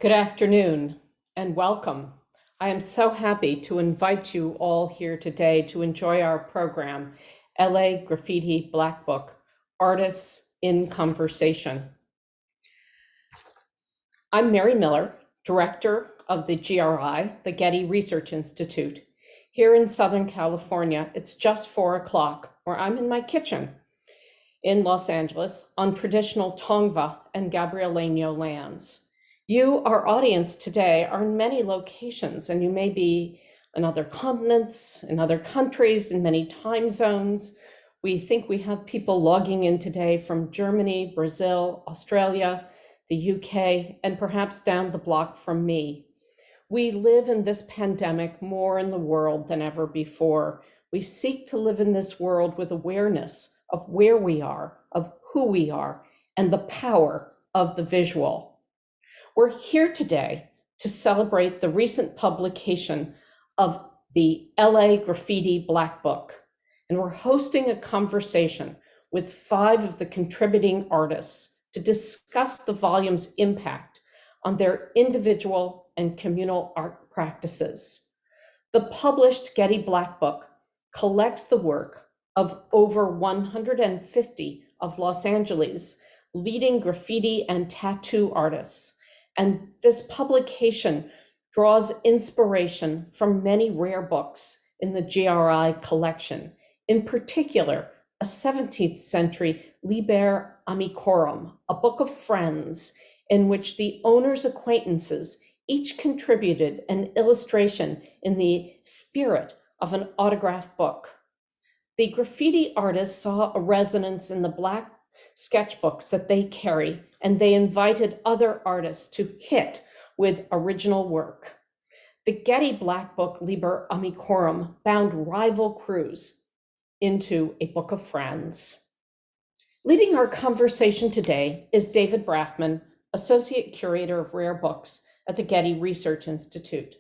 Good afternoon and welcome. I am so happy to invite you all here today to enjoy our program, LA Graffiti Black Book, Artists in Conversation. I'm Mary Miller, Director of the GRI, the Getty Research Institute. Here in Southern California, it's just 4 o'clock, where I'm in my kitchen in Los Angeles on traditional Tongva and Gabrielino lands. You, our audience today, are in many locations, and you may be in other continents, in other countries, in many time zones. We think we have people logging in today from Germany, Brazil, Australia, the UK, and perhaps down the block from me. We live in this pandemic more in the world than ever before. We seek to live in this world with awareness of where we are, of who we are, and the power of the visual. We're here today to celebrate the recent publication of the LA Graffiti Black Book, and we're hosting a conversation with 5 of the contributing artists to discuss the volume's impact on their individual and communal art practices. The published Getty Black Book collects the work of over 150 of Los Angeles' leading graffiti and tattoo artists. And this publication draws inspiration from many rare books in the GRI collection, in particular, a 17th-century Liber Amicorum, a book of friends in which the owner's acquaintances each contributed an illustration in the spirit of an autograph book. The graffiti artists saw a resonance in the Black sketchbooks that they carry, and they invited other artists to hit with original work. The Getty Black Book Liber Amicorum bound rival crews into a book of friends. Leading our conversation today is David Braffman, Associate Curator of Rare Books at the Getty Research Institute.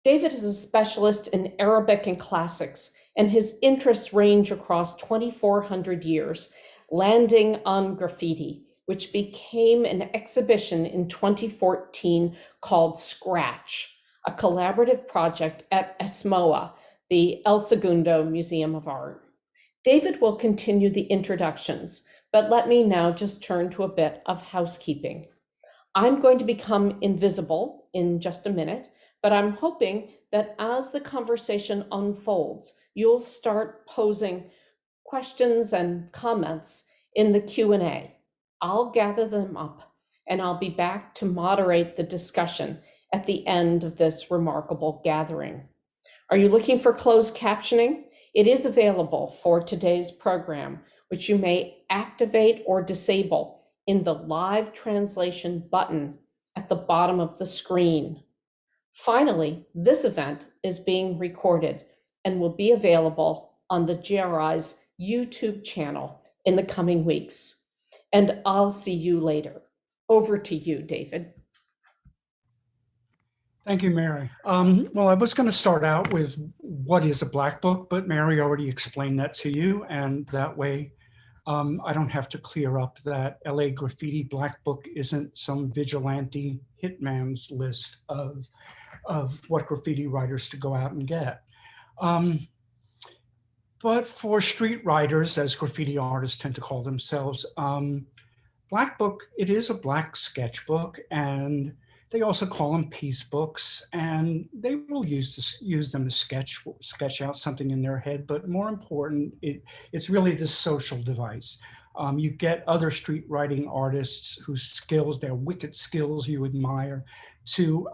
David is a specialist in Arabic and classics, and his interests range across 2,400 years, landing on graffiti, which became an exhibition in 2014 called Scratch, a collaborative project at ESMOA, the El Segundo Museum of Art. David will continue the introductions, but let me now just turn to a bit of housekeeping. I'm going to become invisible in just a minute, but I'm hoping that as the conversation unfolds, you'll start posing questions and comments in the Q&A. I'll gather them up and I'll be back to moderate the discussion at the end of this remarkable gathering. Are you looking for closed captioning? It is available for today's program, which you may activate or disable in the live translation button at the bottom of the screen. Finally, this event is being recorded and will be available on the GRI's YouTube channel in the coming weeks. And I'll see you later. Over to you, David. Thank you, Mary. Well, I was going to start out with what is a black book, but Mary already explained that to you, and that way I don't have to clear up that LA Graffiti Black Book isn't some vigilante hitman's list of what graffiti writers to go out and get. But for street writers, as graffiti artists tend to call themselves, Black Book, it is a black sketchbook, and they also call them piece books, and they will use them to sketch out something in their head. But more important, it's really this social device. You get other street writing artists whose skills, their wicked skills you admire, to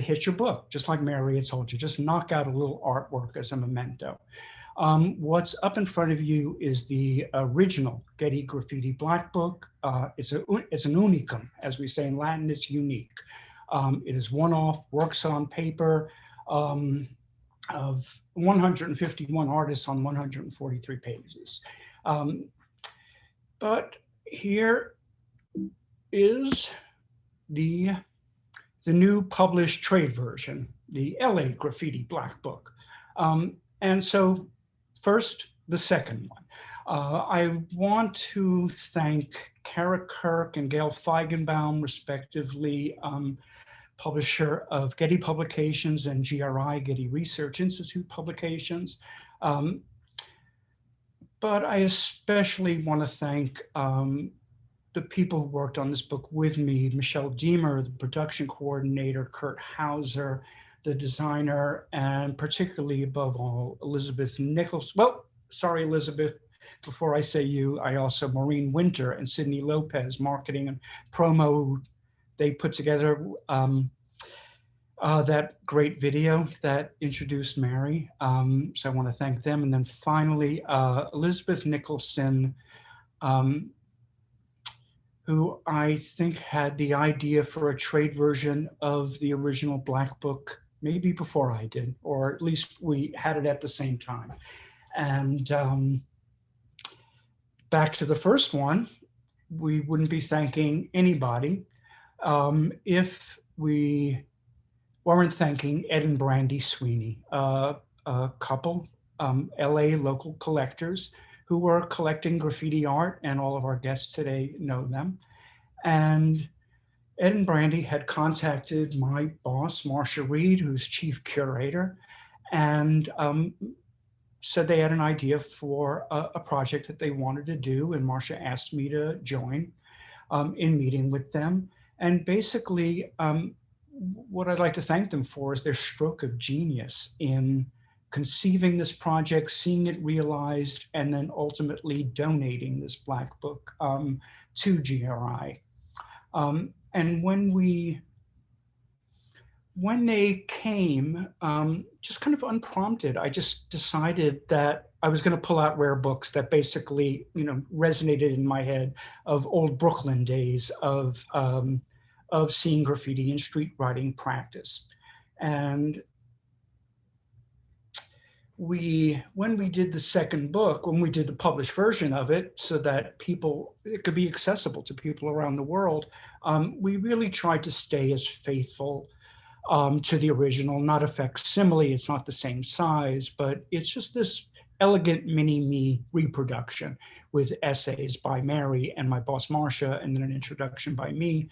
hit your book, just like Mary had told you. Just knock out a little artwork as a memento. What's up in front of you is the original Getty Graffiti Black Book. It's an unicum, as we say in Latin. It's unique. It is one-off, works on paper of 151 artists on 143 pages. But here is the new published trade version, the LA Graffiti Black Book. And so first, the second I want to thank Kara Kirk and Gail Feigenbaum, respectively, publisher of Getty Publications and GRI, Getty Research Institute publications. But I especially want to thank the people who worked on this book with me: Michelle Deemer, the production coordinator, Kurt Hauser, the designer, and particularly above all, Elizabeth Nichols. Well, sorry, Elizabeth, before I say you, I also, Maureen Winter and Sydney Lopez, marketing and promo. They put together that great video that introduced Mary. So I want to thank them. And then finally, Elizabeth Nicholson, who I think had the idea for a trade version of the original Black Book, maybe before I did, or at least we had it at the same time. And back to the first one, we wouldn't be thanking anybody if we weren't thanking Ed and Brandy Sweeney, a couple, LA local collectors who were collecting graffiti art, and all of our guests today know them. And Ed and Brandy had contacted my boss, Marsha Reed, who's chief curator, and said they had an idea for a project that they wanted to do. And Marsha asked me to join in meeting with them. And basically, what I'd like to thank them for is their stroke of genius in conceiving this project, seeing it realized, and then ultimately donating this Black Book to GRI. And when they came, just kind of unprompted, I just decided that I was going to pull out rare books that basically, resonated in my head of old Brooklyn days of seeing graffiti and street writing practice. And when we did the second book, when we did the published version of it so that it could be accessible to people around the world, we really tried to stay as faithful to the original, not a facsimile. It's not the same size, but it's just this elegant mini-me reproduction with essays by Mary and my boss Marsha, and then an introduction by me.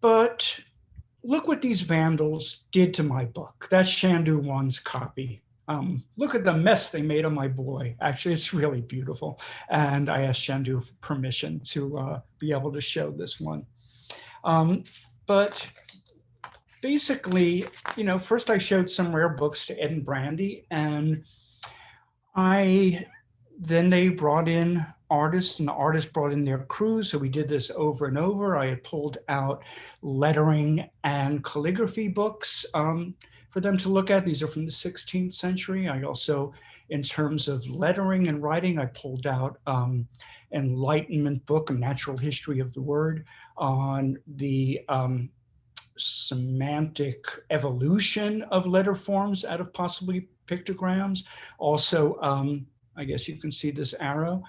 But look what these vandals did to my book. That's Shandu One's copy. Look at the mess they made of my boy. Actually, it's really beautiful. And I asked Shandu for permission to be able to show this one. But basically, first I showed some rare books to Ed and Brandy, and then they brought in artists, and the artists brought in their crews. So we did this over and over. I had pulled out lettering and calligraphy books for them to look at. These are from the 16th century. I also, in terms of lettering and writing, I pulled out Enlightenment book, A Natural History of the Word, on the semantic evolution of letter forms out of possibly pictograms. Also, I guess you can see this arrow,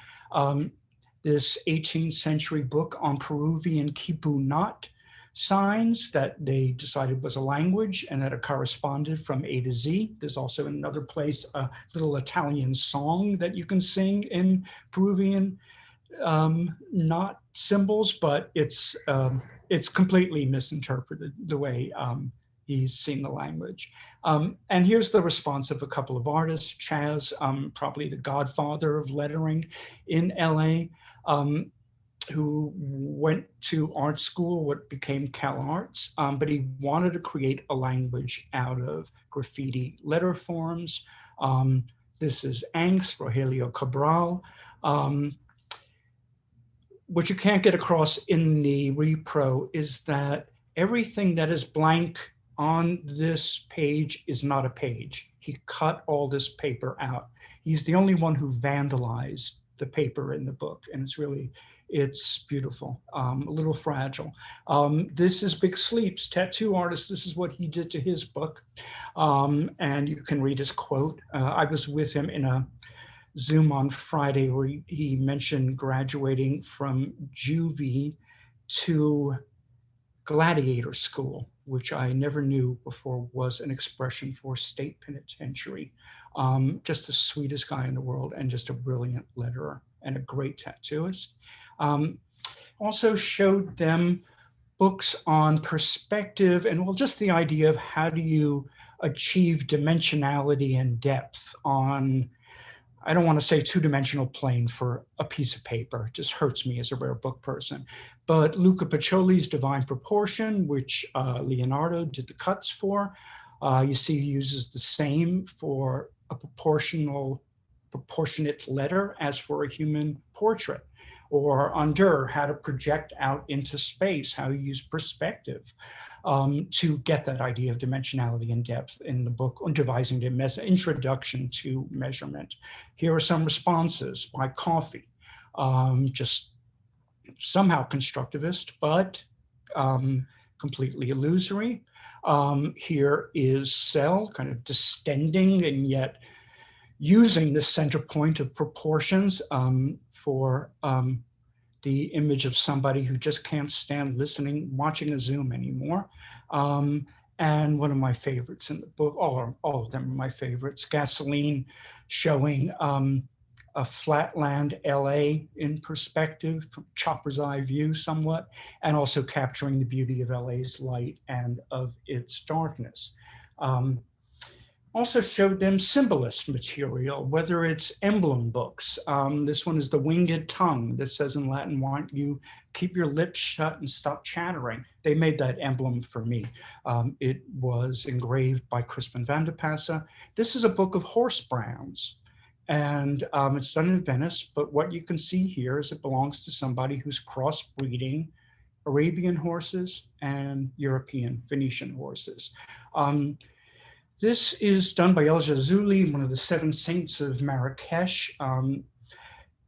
this 18th century book on Peruvian quipu knot signs that they decided was a language and that it corresponded from A to Z. There's also in another place a little Italian song that you can sing in Peruvian knot symbols, but it's completely misinterpreted the way he's seen the language. And here's the response of a couple of artists. Chaz, probably the godfather of lettering in LA, who went to art school, what became Cal Arts, but he wanted to create a language out of graffiti letter forms. This is Angst, Rogelio Cabral. What you can't get across in the repro is that everything that is blank on this page is not a page. He cut all this paper out. He's the only one who vandalized the paper in the book, and it's beautiful, a little fragile. This is Big Sleep's tattoo artist. This is what he did to his book. And you can read his quote. I was with him in a Zoom on Friday where he mentioned graduating from juvie to gladiator school, which I never knew before was an expression for state penitentiary. Just the sweetest guy in the world and just a brilliant letterer and a great tattooist. Also showed them books on perspective and, well, just the idea of how do you achieve dimensionality and depth on, I don't want to say two-dimensional plane for a piece of paper. It just hurts me as a rare book person. But Luca Pacioli's Divine Proportion, which Leonardo did the cuts for, you see he uses the same for a proportionate letter as for a human portrait. Or Under, how to project out into space, how you use perspective to get that idea of dimensionality and depth in the book, devising the introduction to measurement. Here are some responses by Coffey, just somehow constructivist, but completely illusory. Here is Sell, kind of distending and yet using the center point of proportions for the image of somebody who just can't stand watching a Zoom anymore. And one of my favorites in the book, all of them are my favorites, Gasoline, showing a flatland LA in perspective, from chopper's eye view somewhat, and also capturing the beauty of LA's light and of its darkness. Also showed them symbolist material, whether it's emblem books. This one is The Winged Tongue. This says in Latin, why don't you keep your lips shut and stop chattering? They made that emblem for me. It was engraved by Crispin van de Passa. This is a book of horse brands. And it's done in Venice, but what you can see here is it belongs to somebody who's crossbreeding Arabian horses and European Venetian horses. This is done by El Jazuli, one of the seven saints of Marrakesh.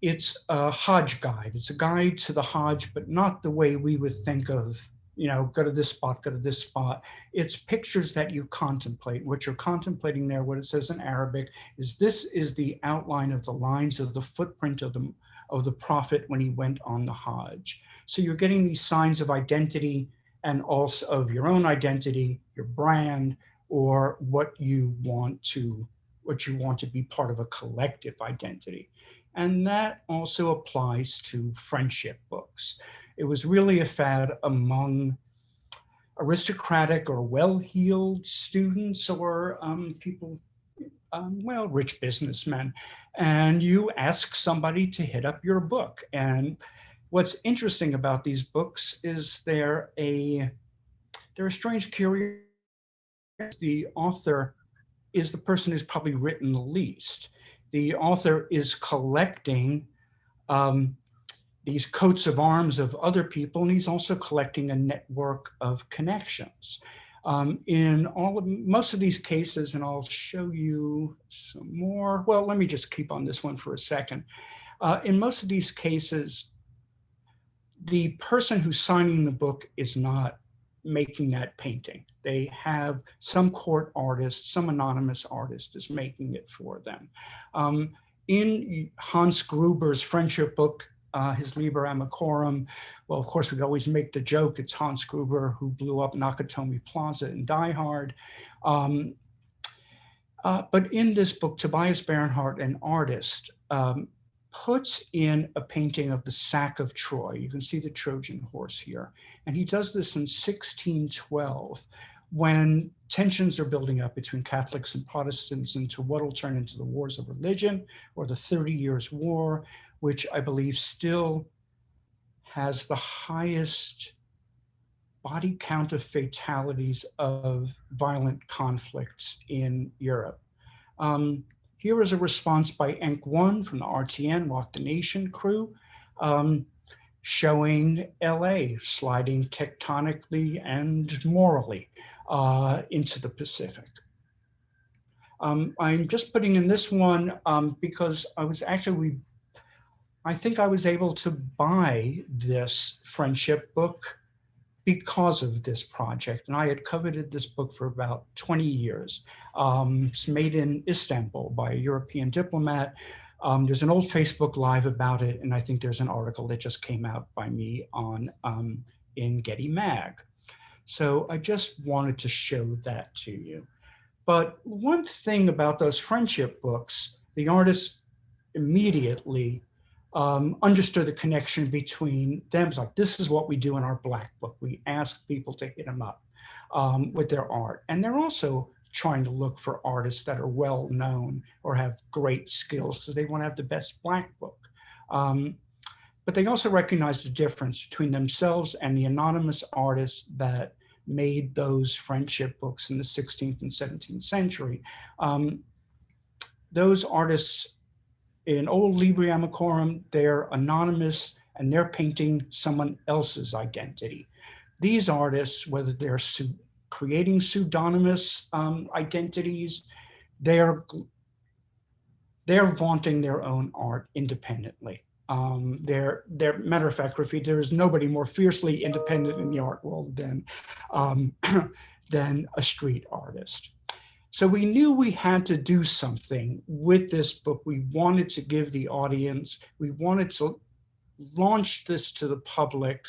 It's a Hajj guide. It's a guide to the Hajj, but not the way we would think of, go to this spot, go to this spot. It's pictures that you contemplate. What you're contemplating there, what it says in Arabic, is this is the outline of the lines of the footprint of the Prophet when he went on the Hajj. So you're getting these signs of identity and also of your own identity, your brand, or what you want to be part of a collective identity. And that also applies to friendship books. It was really a fad among aristocratic or well-heeled students or people, rich businessmen. And you ask somebody to hit up your book. And what's interesting about these books is they're a strange curiosity. The author is the person who's probably written the least. The author is collecting these coats of arms of other people, and he's also collecting a network of connections. In most of these cases, and I'll show you some more. Well, let me just keep on this one for a second. In most of these cases, the person who's signing the book is not making that painting. They have some court artist, some anonymous artist is making it for them. In Hans Gruber's friendship book, his Liber Amicorum, well, of course, we always make the joke, it's Hans Gruber who blew up Nakatomi Plaza in Die Hard. But in this book, Tobias Bernhardt, an artist, puts in a painting of the sack of Troy. You can see the Trojan horse here. And he does this in 1612 when tensions are building up between Catholics and Protestants into what will turn into the Wars of Religion or the 30 Years' War, which I believe still has the highest body count of fatalities of violent conflicts in Europe. Here is a response by Enk One from the RTN, Rock the Nation crew, showing LA sliding tectonically and morally into the Pacific. I'm just putting in this one because I think I was able to buy this friendship book because of this project. And I had coveted this book for about 20 years. It's made in Istanbul by a European diplomat. There's an old Facebook Live about it, and I think there's an article that just came out by me on in Getty Mag. So I just wanted to show that to you. But one thing about those friendship books, the artists immediately understood the connection between them. It's like, this is what we do in our Black Book. We ask people to hit them up with their art. And they're also trying to look for artists that are well known or have great skills because they want to have the best Black Book. But they also recognize the difference between themselves and the anonymous artists that made those friendship books in the 16th and 17th century. Those artists in old Liber Amicorum, they're anonymous and they're painting someone else's identity. These artists, whether they're creating pseudonymous identities, they're vaunting their own art independently. Matter of fact, graffiti, there is nobody more fiercely independent in the art world than a street artist. So we knew we had to do something with this book. We wanted to give the audience, we wanted to launch this to the public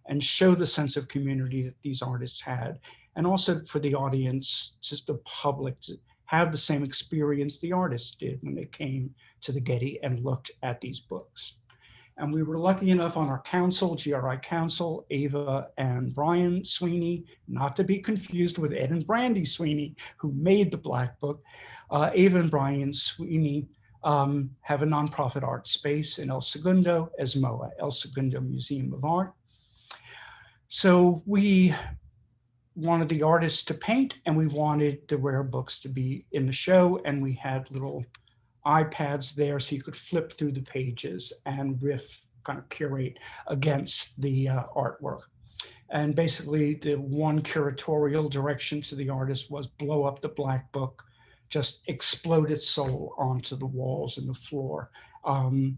and show the sense of community that these artists had, and also for the audience, just the public, to have the same experience the artists did when they came to the Getty and looked at these books. And we were lucky enough on our council, GRI council, Ava and Brian Sweeney, not to be confused with Ed and Brandy Sweeney, who made the Black Book. Ava and Brian Sweeney have a nonprofit art space in El Segundo, ESMOA, El Segundo Museum of Art. So we wanted the artists to paint and we wanted the rare books to be in the show, and we had little iPads there so you could flip through the pages and kind of curate against the artwork. And basically the one curatorial direction to the artist was blow up the Black Book, just explode its soul onto the walls and the floor. And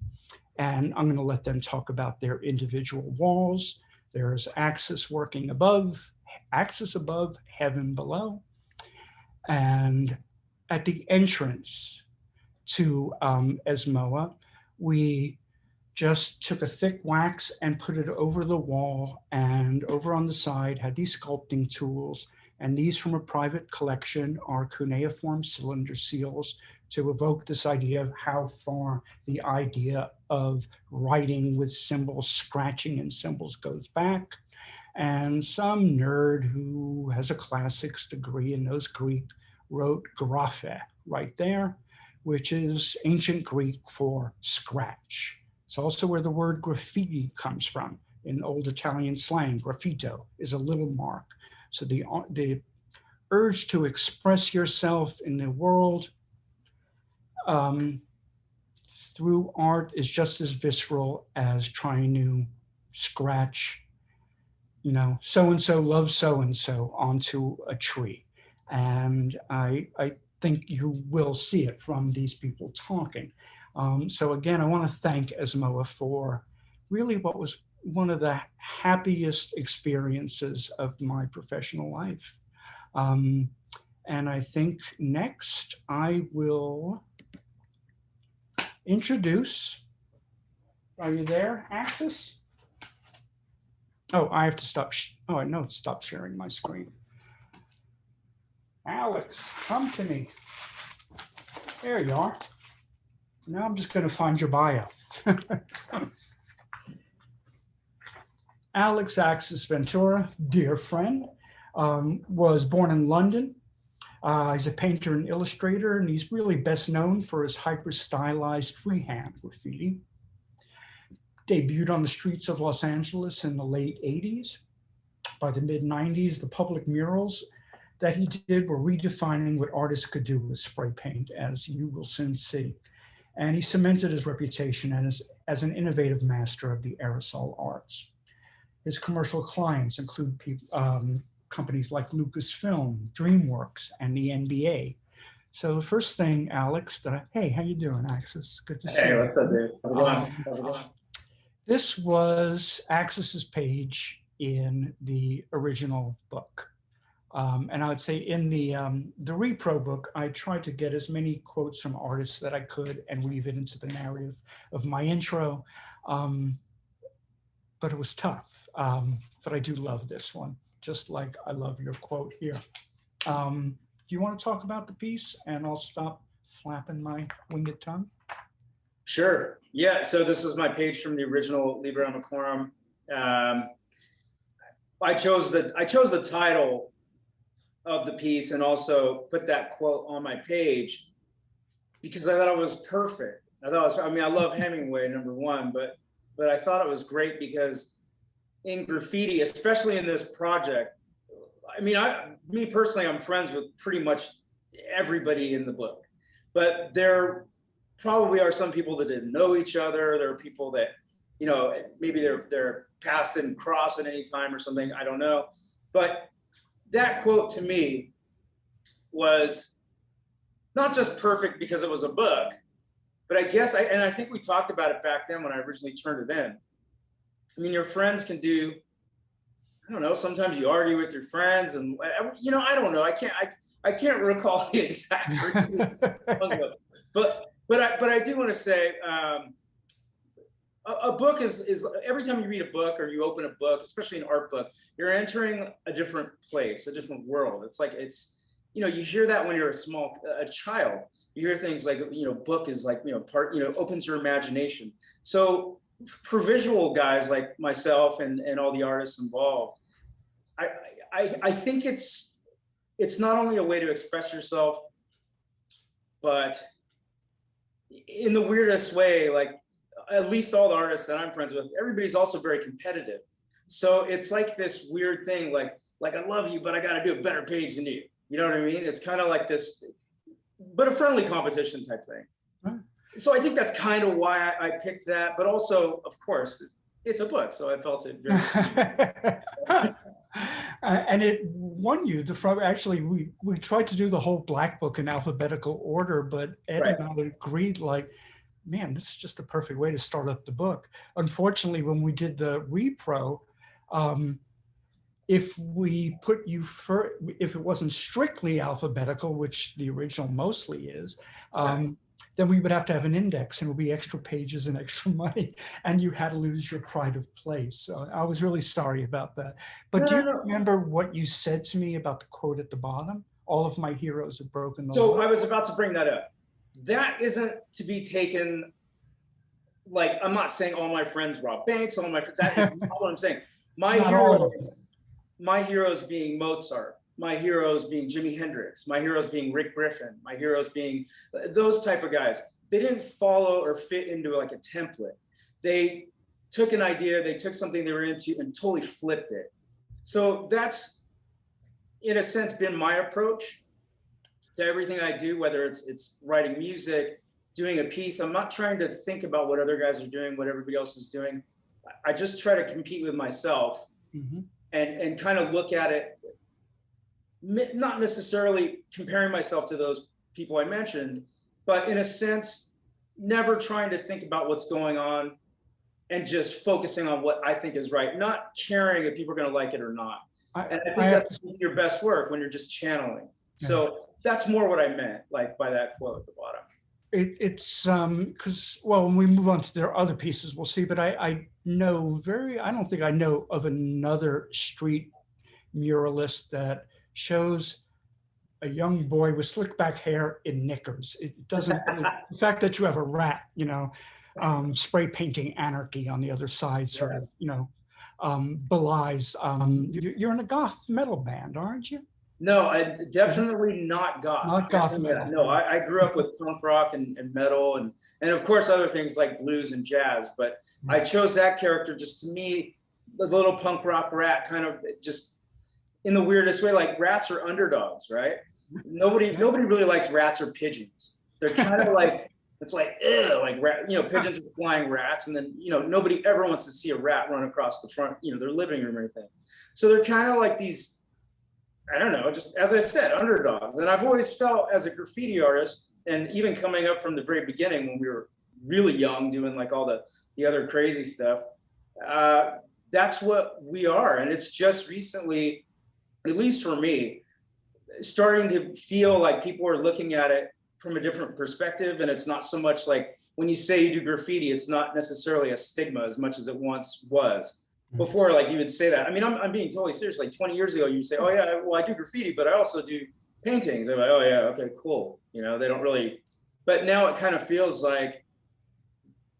I'm going to let them talk about their individual walls. There's axis working above, axis above, heaven below. And at the entrance to ESMOA, we just took a thick wax and put it over the wall, and over on the side had these sculpting tools, and these from a private collection are cuneiform cylinder seals to evoke this idea of how far the idea of writing with symbols, scratching in symbols goes back. And some nerd who has a classics degree and knows Greek wrote graphe right there, which is ancient Greek for scratch. It's also where the word graffiti comes from. In old Italian slang, graffito is a little mark. So the urge to express yourself in the world through art is just as visceral as trying to scratch, you know, so-and-so loves so-and-so onto a tree. And I think you will see it from these people talking. So again, I want to thank ESMOA for really what was one of the happiest experiences of my professional life. And I think next I will introduce, are you there, Axis? Oh, I have to stop, oh, I know, stop sharing my screen. Alex, come to me. There you are. Now I'm just going to find your bio. Alex Axis Ventura, dear friend, was born in London. He's a painter and illustrator, and he's really best known for his hyper-stylized freehand graffiti. Debuted on the streets of Los Angeles in the late 80s. By the mid-90s, the public murals that he did were redefining what artists could do with spray paint, as you will soon see. And he cemented his reputation as an innovative master of the aerosol arts. His commercial clients include companies like Lucasfilm, DreamWorks, and the NBA. So the first thing, Alex, hey, how you doing, Axis? Good to see you. Hey, what's up, dude? How's it going? This was Axis's page in the original book. And I would say in the repro book, I tried to get as many quotes from artists that I could and weave it into the narrative of my intro. But it was tough. But I do love this one, just like I love your quote here. you want to talk about the piece? And I'll stop flapping my winged tongue. Sure. Yeah. So this is my page from the original Liber Amicorum. I chose the title of the piece and also put that quote on my page because I thought it was perfect. I love Hemingway, number one, but I thought it was great because in graffiti, especially in this project, me personally, I'm friends with pretty much everybody in the book, but there probably are some people that didn't know each other. There are people that, maybe their paths didn't cross at any time or something. I don't know. But that quote to me was not just perfect because it was a book, but I guess, I think we talked about it back then when I originally turned it in. I mean, your friends can do, I don't know, sometimes you argue with your friends and, I don't know. I can't recall the exact reasons. But I do want to say, a book is every time you read a book or you open a book, especially an art book, you're entering a different place, a different world. It's like, you hear that when you're a child. You hear things like, book is like, opens your imagination. So for visual guys like myself and all the artists involved, I think it's not only a way to express yourself, but in the weirdest way, like at least all the artists that I'm friends with, everybody's also very competitive. So it's like this weird thing, like I love you, but I got to do a better page than you. You know what I mean? It's kind of like this, but a friendly competition type thing. Right. So I think that's kind of why I picked that. But also, of course, it's a book, so I felt it very. And it won you. Actually, we tried to do the whole Black Book in alphabetical order, but Ed Right. and I agreed, like, man, this is just the perfect way to start up the book. Unfortunately, when we did the repro, if we put you if it wasn't strictly alphabetical, which the original mostly is, then we would have to have an index and it would be extra pages and extra money, and you had to lose your pride of place. So I was really sorry about that. But do you remember what you said to me about the quote at the bottom? All of my heroes have broken the law. So I was about to bring that up. That isn't to be taken, like, I'm not saying all my friends rob banks, that is not what I'm saying. My heroes being Mozart, my heroes being Jimi Hendrix, my heroes being Rick Griffin, my heroes being those type of guys. They didn't follow or fit into like a template. They took an idea, they took something they were into and totally flipped it. So that's, in a sense, been my approach to everything I do, whether it's writing music, doing a piece. I'm not trying to think about what other guys are doing, what everybody else is doing. I just try to compete with myself. Mm-hmm. And kind of look at it, not necessarily comparing myself to those people I mentioned, but in a sense, never trying to think about what's going on and just focusing on what I think is right, not caring if people are going to like it or not. And I think that's your best work when you're just channeling. So that's more what I meant, like by that quote at the bottom. It's because, well, when we move on to their other pieces, we'll see, but I don't think I know of another street muralist that shows a young boy with slick back hair in knickers. It doesn't, the fact that you have a rat, spray painting anarchy on the other side sort of, belies, you're in a goth metal band, aren't you? No, I definitely not goth. Not goth metal. No, I grew up with punk rock and metal and of course other things like blues and jazz. But I chose that character just, to me, the little punk rock rat, kind of just in the weirdest way. Like, rats are underdogs, right? Nobody really likes rats or pigeons. They're kind of like, it's like, ew, like pigeons are flying rats, and then nobody ever wants to see a rat run across the front, their living room or anything. So they're kind of like these, I don't know, just as I said, underdogs. And I've always felt, as a graffiti artist, and even coming up from the very beginning when we were really young, doing like all the other crazy stuff, that's what we are. And it's just recently, at least for me, starting to feel like people are looking at it from a different perspective. And it's not so much like, when you say you do graffiti, it's not necessarily a stigma as much as it once was. Before, like, you would say that. I mean, I'm being totally serious. Like 20 years ago, you say, oh yeah, well, I do graffiti, but I also do paintings. I'm like, oh yeah, okay, cool. You know, they don't really, but now it kind of feels like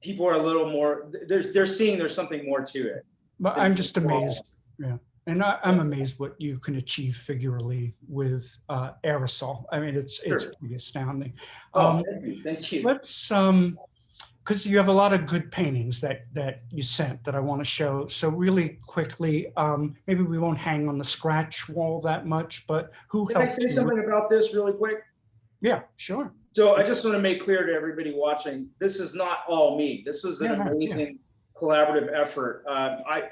people are a little more, they're seeing there's something more to it. But I'm just amazed. Yeah. And I'm amazed what you can achieve figurally with aerosol. I mean, it's pretty astounding. Oh, thank you. Thank you. Let's, because you have a lot of good paintings that you sent that I want to show. So really quickly, maybe we won't hang on the scratch wall that much, but who Can I helped say you? something about this really quick? Yeah, sure. So I just want to make clear to everybody watching, this is not all me. This was an amazing collaborative effort.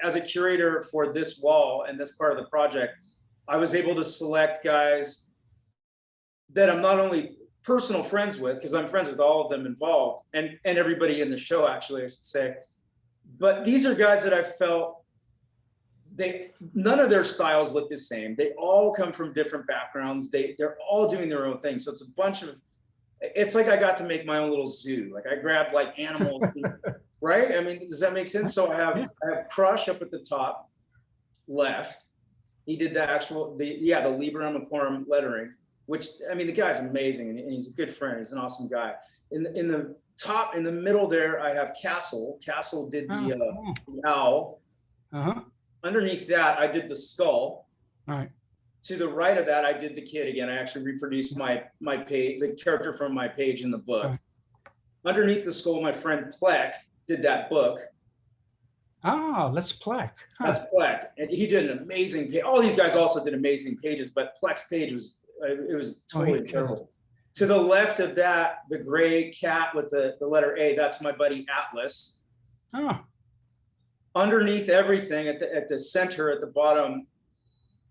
As a curator for this wall and this part of the project, I was able to select guys that I'm not only personal friends with, because I'm friends with all of them involved, and everybody in the show, actually, I should say. But these are guys that I felt none of their styles look the same. They all come from different backgrounds. They're all doing their own thing. So it's a bunch of, it's like I got to make my own little zoo. Like I grabbed like animals, right? I mean, does that make sense? So I have Crush up at the top left. He did the Liber Amicorum lettering, which, I mean, the guy's amazing and he's a good friend. He's an awesome guy. In the top, in the middle there, I have Castle. Castle did the owl. Underneath that, I did the skull. All right. To the right of that, I did the kid again. I actually reproduced my page, the character from my page in the book. Right. Underneath the skull, my friend Plek did that book. Ah, that's Plek. That's Plek, and he did an amazing page. All these guys also did amazing pages, but Plek's page was totally incredible. To the left of that, the gray cat with the letter A, that's my buddy Atlas. Oh. Underneath everything, at the center, at the bottom,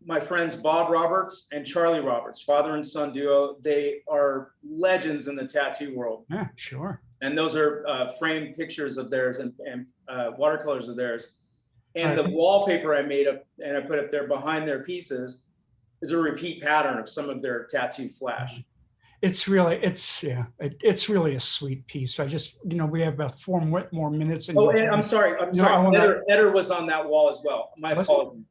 my friends Bob Roberts and Charlie Roberts, father and son duo. They are legends in the tattoo world. Yeah, sure. And those are framed pictures of theirs and watercolors of theirs. And the wallpaper I made up and I put up there behind their pieces is a repeat pattern of some of their tattoo flash. It's really a sweet piece. I just, we have about 4 more minutes. And I'm sorry. Eder was on that wall as well. My apologies.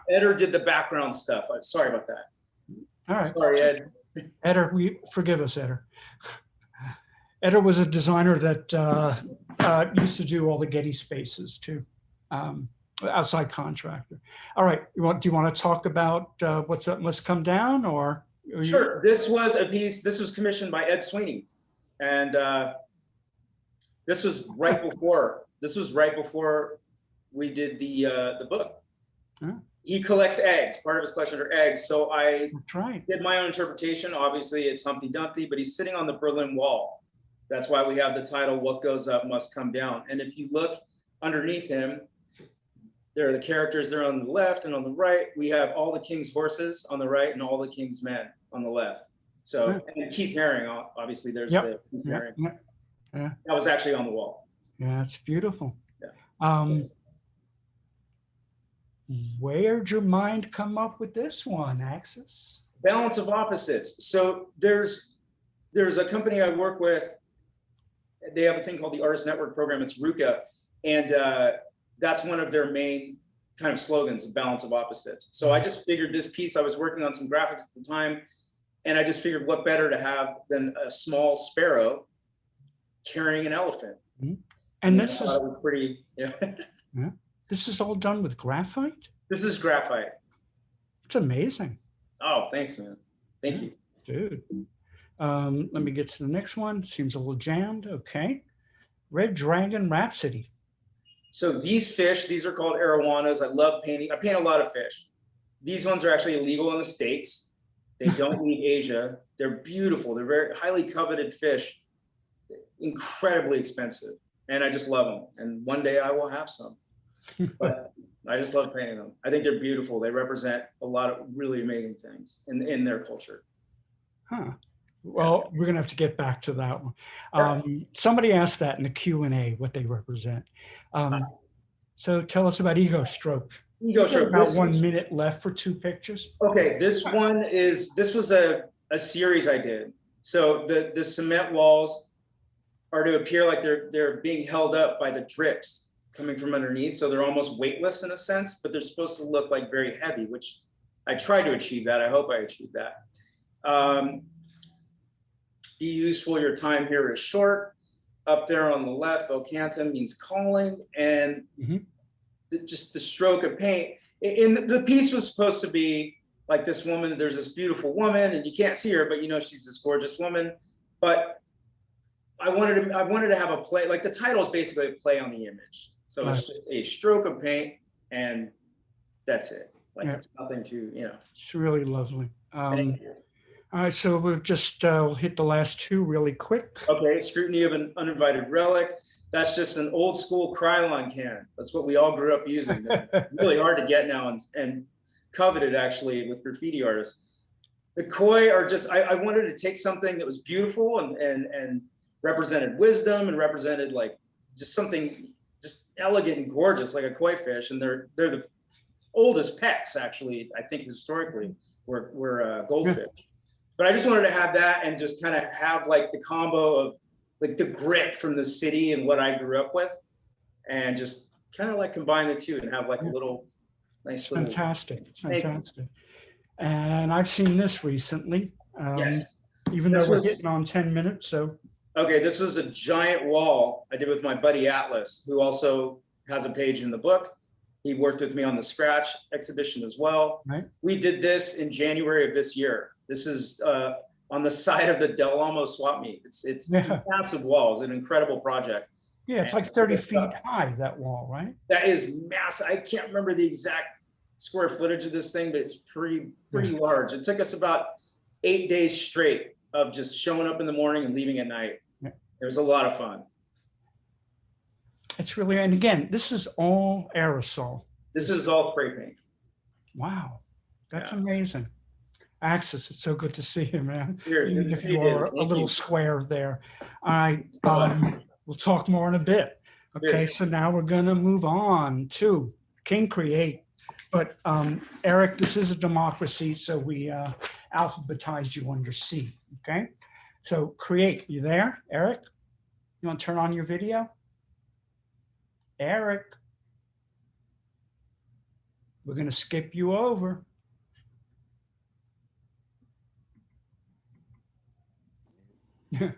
Eder did the background stuff. I'm sorry about that. All right. Sorry, Ed. Eder, forgive us, Eder. Eder was a designer that used to do all the Getty spaces too. Outside contractor. All right. Do you want to talk about what's up, Must Come Down, or? Sure. This was a piece. This was commissioned by Ed Sweeney, and this was right before. This was right before we did the book. He collects eggs. Part of his collection are eggs. So I did my own interpretation. Obviously, it's Humpty Dumpty, but he's sitting on the Berlin Wall. That's why we have the title "What Goes Up Must Come Down." And if you look underneath him, there are the characters there on the left and on the right. We have all the king's horses on the right and all the king's men on the left. So, and Keith Haring, obviously there's the Keith Haring. Yeah. That was actually on the wall. Yeah, it's beautiful. Yeah. Where'd your mind come up with this one, Axis? Balance of opposites. So there's a company I work with. They have a thing called the Artist Network Program. It's RUCA. And that's one of their main kind of slogans, the balance of opposites. So I just figured this piece, I was working on some graphics at the time, and I just figured what better to have than a small sparrow carrying an elephant. And this is pretty, This is all done with graphite? This is graphite. It's amazing. Oh, thanks, man. Thank you. Dude. Let me get to the next one. Seems a little jammed. Okay. Red Dragon Rhapsody. So these fish, these are called arowanas. I love painting. I paint a lot of fish. These ones are actually illegal in the States. They don't leave Asia. They're beautiful. They're very highly coveted fish, incredibly expensive. And I just love them. And one day I will have some. But I just love painting them. I think they're beautiful. They represent a lot of really amazing things in their culture. Well, we're going to have to get back to that one. Somebody asked that in the Q&A, what they represent. So tell us about Ego Stroke. Ego Stroke. About 1 minute left for 2 pictures. Okay, this was a series I did. So the cement walls are to appear like they're being held up by the drips coming from underneath. So they're almost weightless in a sense, but they're supposed to look like very heavy, which I tried to achieve that. I hope I achieved that. Be useful, your time here is short. Up there on the left, vocanta means calling, and just the stroke of paint. And the piece was supposed to be like this woman, there's this beautiful woman, and you can't see her, but you know she's this gorgeous woman. But I wanted to have a play, like the title is basically a play on the image. So it's just a stroke of paint, and that's it. Like it's nothing to, you know. It's really lovely. Thank you. All right, so we've just hit the last two really quick. Okay, scrutiny of an uninvited relic. That's just an old school Krylon can. That's what we all grew up using. It's really hard to get now and coveted actually with graffiti artists. The koi are just, I wanted to take something that was beautiful and represented wisdom and represented like just something just elegant and gorgeous like a koi fish. And they're the oldest pets actually, I think historically, were goldfish. But I just wanted to have that and just kind of have like the combo of like the grit from the city and what I grew up with, and just kind of like combine the two and have like a little nice little. Fantastic, fantastic. And I've seen this recently, Yes. even though we're getting on 10 minutes. So. Okay, this was a giant wall I did with my buddy Atlas, who also has a page in the book. He worked with me on the Scratch exhibition as well. Right. We did this in January of this year. This is on the side of the Del Amo swap meet. It's massive walls, an incredible project. Yeah, it's like 30 feet high, that wall, right? That is massive. I can't remember the exact square footage of this thing, but it's pretty large. It took us about 8 days straight of just showing up in the morning and leaving at night. Yeah. It was a lot of fun. It's really, and again, this is all aerosol. This is all spray paint. Wow, that's amazing. Axis, it's so good to see you, man. Here, Even if you are a little square there. All right, we'll talk more in a bit. Okay, so now we're gonna move on to King Create. But Eric, this is a democracy, so we alphabetized you under C, okay? So Create, you there, Eric? You wanna turn on your video? Eric, we're gonna skip you over.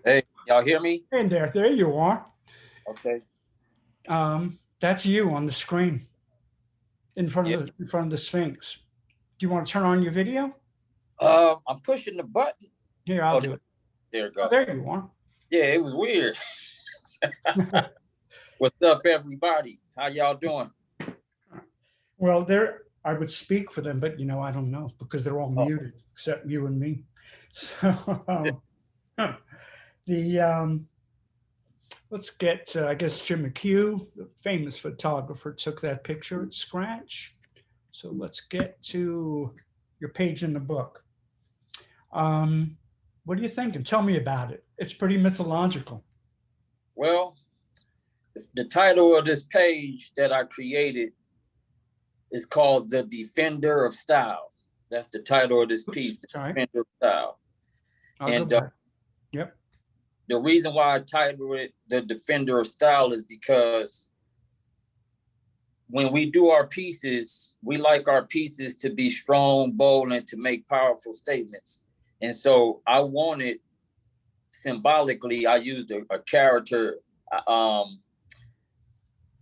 Hey, y'all hear me? And there you are. Okay. That's you on the screen in front of the Sphinx. Do you want to turn on your video? I'm pushing the button. Here, I'll do it. There you go. Oh, there you are. Yeah, it was weird. What's up, everybody? How y'all doing? Well, I would speak for them, but I don't know because they're all muted except you and me. So let's get, I guess Jim McHugh, the famous photographer, took that picture at Scratch. So let's get to your page in the book. What are you thinking? Tell me about it. It's pretty mythological. Well, the title of this page that I created is called The Defender of Style. That's the title of this piece, The Defender of Style. And yep. The reason why I titled it The Defender of Style is because when we do our pieces, we like our pieces to be strong, bold, and to make powerful statements. And so I wanted, symbolically, I used a character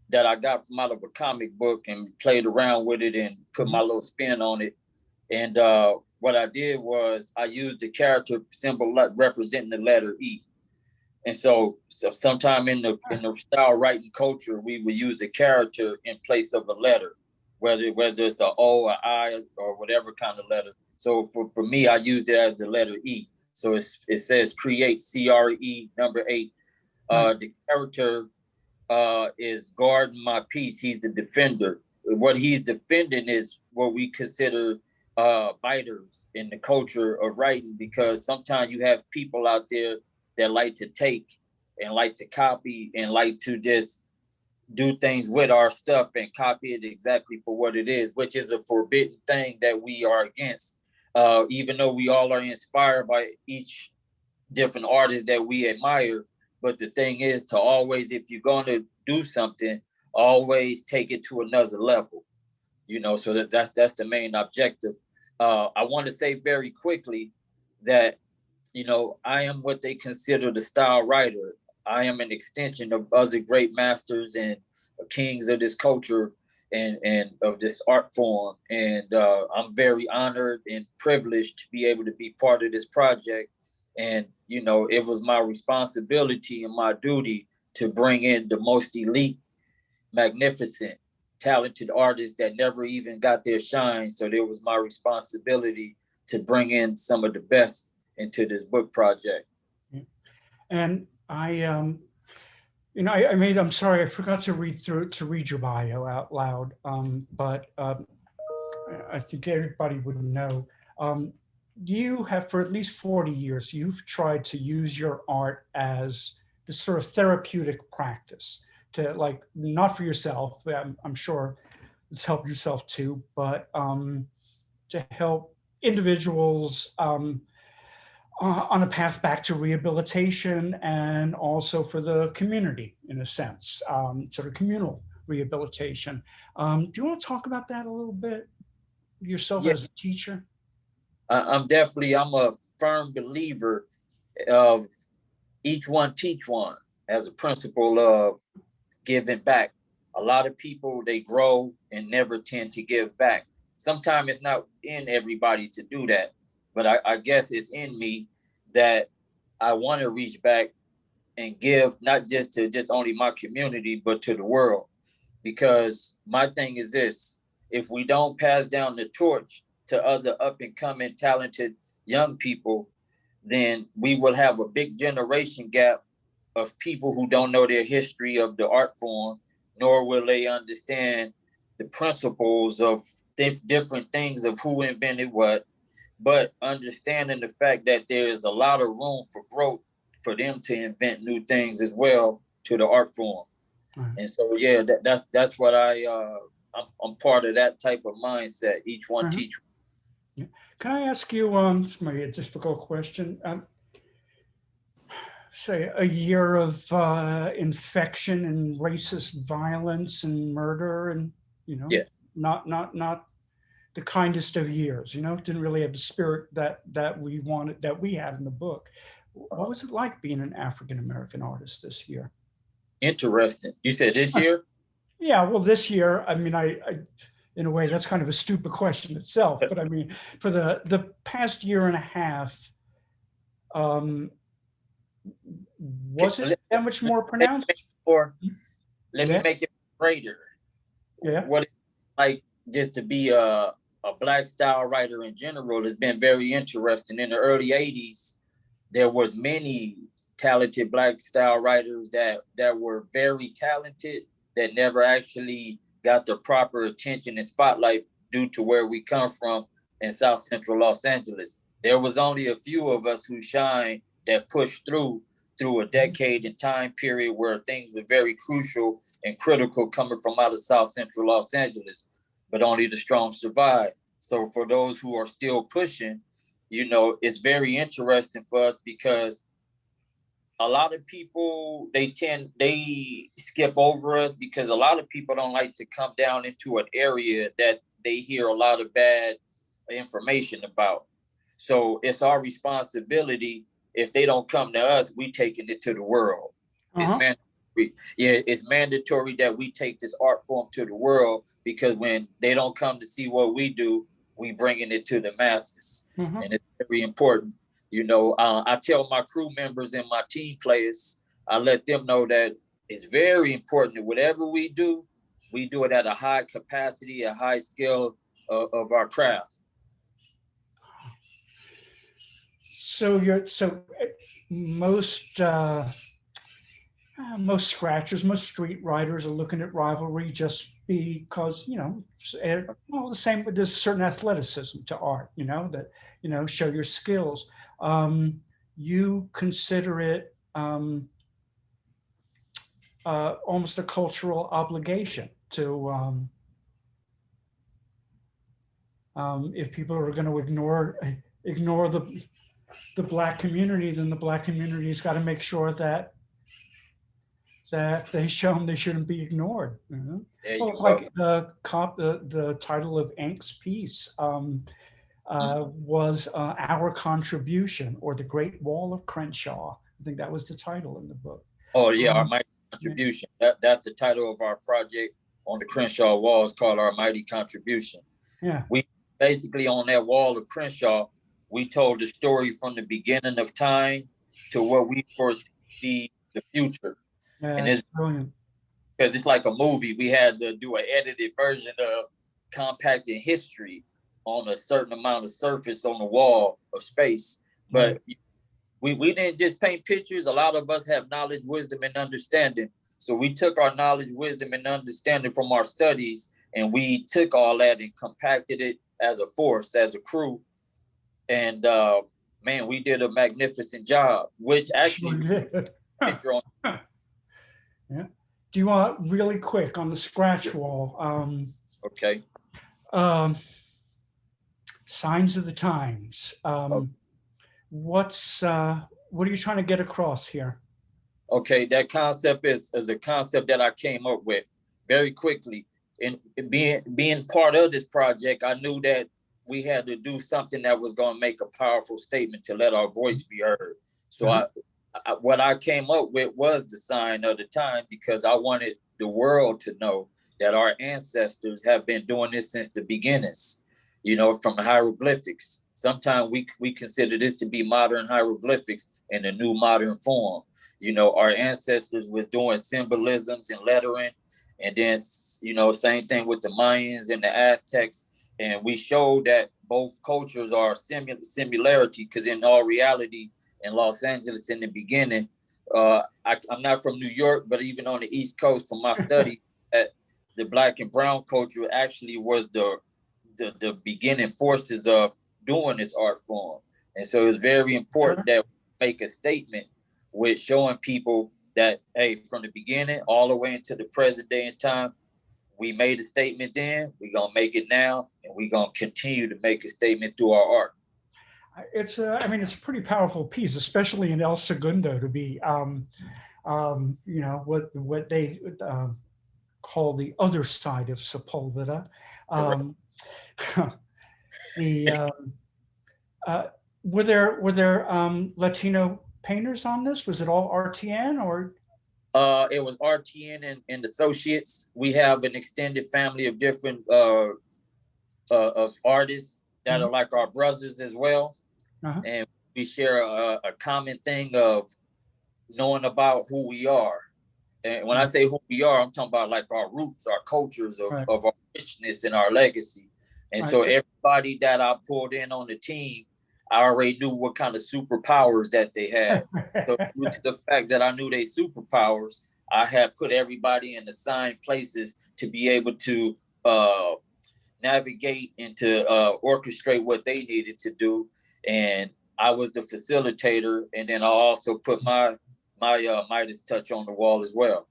that I got from out of a comic book and played around with it and put my little spin on it. And what I did was I used the character symbol representing the letter E. And so sometime in the style writing culture, we would use a character in place of a letter, whether it's an O, an I, or whatever kind of letter. So for me, I used it as the letter E. So it says create, CRE, number 8. The character is guarding my piece. He's the defender. What he's defending is what we consider biters in the culture of writing, because sometimes you have people out there that like to take and like to copy and like to just do things with our stuff and copy it exactly for what it is, which is a forbidden thing that we are against. Even though we all are inspired by each different artist that we admire, but the thing is to always, if you're going to do something, always take it to another level, so that's the main objective. I want to say very quickly that, I am what they consider the style writer. I am an extension of other great masters and kings of this culture and of this art form. And I'm very honored and privileged to be able to be part of this project. And, it was my responsibility and my duty to bring in the most elite, magnificent, talented artists that never even got their shine. So there was my responsibility to bring in some of the best into this book project. And I'm sorry, I forgot to read your bio out loud. But I think everybody would know. You have, for at least 40 years, you've tried to use your art as this sort of therapeutic practice to, like, not for yourself, I'm sure it's helped yourself too, but to help individuals on a path back to rehabilitation, and also for the community, in a sense, sort of communal rehabilitation. Do you want to talk about that a little bit, yourself as a teacher? I'm a firm believer of each one teach one, as a principle of giving back. A lot of people, they grow and never tend to give back. Sometimes it's not in everybody to do that, but I guess it's in me that I want to reach back and give, not just to only my community, but to the world. Because my thing is this: if we don't pass down the torch to other up and coming talented young people, then we will have a big generation gap of people who don't know their history of the art form, nor will they understand the principles of different things of who invented what, but understanding the fact that there's a lot of room for growth for them to invent new things as well to the art form. Right. And so, yeah, that's what I'm part of that type of mindset. Each one teach. Yeah. Can I ask you, this might be a difficult question. Say a year of infection and racist violence and murder, and not the kindest of years. Didn't really have the spirit that we wanted, that we had in the book. What was it like being an African American artist this year? Interesting. You said this year? Yeah, well, this year. I mean, I in a way, that's kind of a stupid question itself. But I mean, for the past year and a half, was it that much more pronounced? Or let me make it greater. Yeah. What it's like just to be a Black style writer in general has been very interesting. In the early 80s, there was many talented Black style writers that were very talented that never actually got the proper attention and spotlight due to where we come from in South Central Los Angeles. There was only a few of us who shined that pushed through a decade and time period where things were very crucial and critical coming from out of South Central Los Angeles, but only the strong survive. So for those who are still pushing, it's very interesting for us because a lot of people, they skip over us because a lot of people don't like to come down into an area that they hear a lot of bad information about. So it's our responsibility. If they don't come to us, we taking it to the world. It's mandatory. Yeah, it's mandatory that we take this art form to the world, because when they don't come to see what we do, we bringing it to the masses. And it's very important. I tell my crew members and my team players, I let them know that it's very important that whatever we do it at a high capacity, a high skill of our craft. So most scratchers, most street writers are looking at rivalry just because, the same, but there's a certain athleticism to art, that, show your skills. You consider it almost a cultural obligation to, if people are going to ignore the Black community, then the Black community's got to make sure that they show them they shouldn't be ignored. Well, it's like the title of Enk's piece. was Our Contribution, or The Great Wall of Crenshaw. I think that was the title in the book. Oh yeah, Our Mighty Contribution. That's the title of our project on the Crenshaw wall. It's called Our Mighty Contribution. Yeah. We basically, on that wall of Crenshaw, we told the story from the beginning of time to what we foresee the future. Yeah, and it's brilliant. Because it's like a movie. We had to do an edited version of compacting history on a certain amount of surface on the wall of space. But we didn't just paint pictures. A lot of us have knowledge, wisdom, and understanding. So we took our knowledge, wisdom, and understanding from our studies, and we took all that and compacted it as a force, as a crew. And man, we did a magnificent job, which actually picture on. Yeah. Do you want really quick on the scratch wall? Okay. Signs of the times. What are you trying to get across here? Okay, that concept is a concept that I came up with very quickly. And being part of this project, I knew that we had to do something that was going to make a powerful statement to let our voice be heard. So what I came up with was the sign of the time, because I wanted the world to know that our ancestors have been doing this since the beginnings, you know, from the hieroglyphics. Sometimes we consider this to be modern hieroglyphics in a new modern form. You know, our ancestors was doing symbolisms and lettering, and then, you know, same thing with the Mayans and the Aztecs. And we showed that both cultures are similarity, because in all reality, in Los Angeles in the beginning, I'm not from New York, but even on the East Coast, from my study, the Black and brown culture actually was the beginning forces of doing this art form. And so it's very important that we make a statement with showing people that, hey, from the beginning all the way into the present day and time, we made a statement then, we're going to make it now, and we're going to continue to make a statement through our art. It's it's a pretty powerful piece, especially in El Segundo, to be, you know, what they call the other side of Sepulveda. Were there Latino painters on this? Was it all RTN or? It was RTN and associates. We have an extended family of different of artists that are like our brothers as well. And we share a common thing of knowing about who we are. And when I say who we are, I'm talking about like our roots, our cultures of our richness and our legacy. And so everybody that I pulled in on the team, I already knew what kind of superpowers that they had. So due to the fact that I knew their superpowers, I had put everybody in assigned places to be able to navigate and to orchestrate what they needed to do. And I was the facilitator, and then I also put my Midas touch on the wall as well.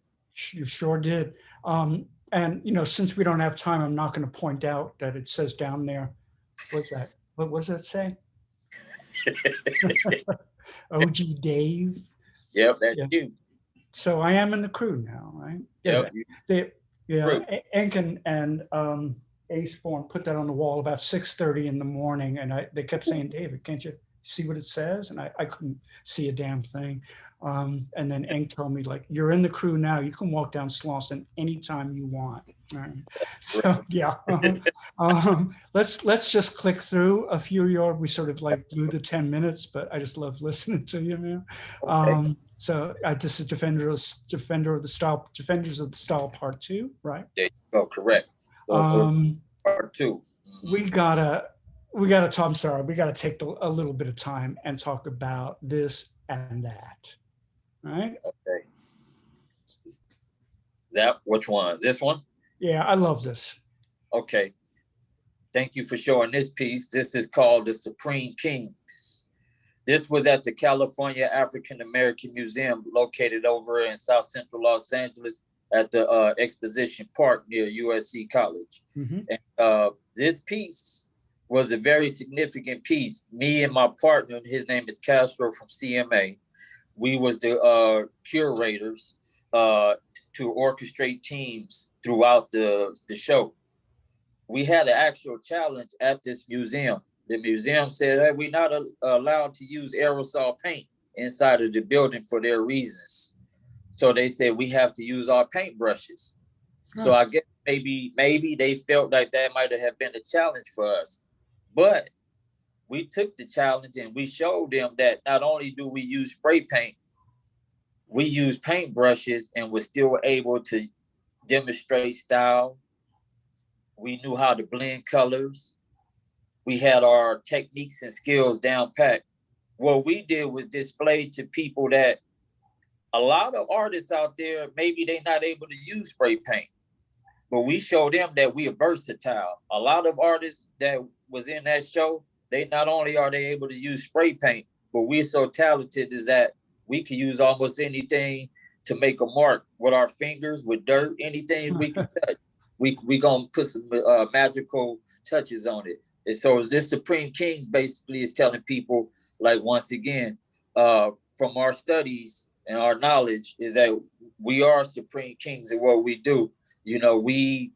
You sure did. And you know, since we don't have time, I'm not going to point out that it says down there. What's that? What does that say? OG Dave. Yep, that's you. So I am in the crew now, right? Yep. Enk and Ace Form put that on the wall about 6:30 in the morning, and they kept saying, "David, can't you see what it says?" And I couldn't see a damn thing. And then Enk told me, like, "You're in the crew now. You can walk down Slauson anytime you want." So yeah. Let's just click through a few of your. We sort of like blew the 10 minutes, but I just love listening to you, man. Okay. So this is Defenders of the Style Part 2, right? There you go. Correct. Part 2. We gotta talk. I'm sorry. We gotta take a little bit of time and talk about this and that. Right? Okay. Which one? This one? Yeah, I love this. Okay. Thank you for showing this piece. This is called The Supreme Kings. This was at the California African American Museum, located over in South Central Los Angeles at the Exposition Park near USC College. And this piece was a very significant piece. Me and my partner, his name is Castro from CMA, we was the curators to orchestrate teams throughout the show. We had an actual challenge at this museum. the museum said, hey, we're not allowed to use aerosol paint inside of the building for their reasons. So they said we have to use our paintbrushes. So I guess maybe they felt like that might have been a challenge for us. But we took the challenge and we showed them that not only do we use spray paint, we use paintbrushes and were still able to demonstrate style. We knew how to blend colors. We had our techniques and skills down pat. What we did was display to people that a lot of artists out there, maybe they're not able to use spray paint, but we showed them that we are versatile. A lot of artists that was in that show, they not only are they able to use spray paint, but we're so talented is that we can use almost anything to make a mark with our fingers, with dirt, anything we can touch. We gonna put some magical touches on it. And so this Supreme Kings basically is telling people, like, once again, from our studies and our knowledge is that we are Supreme Kings in what we do. You know, we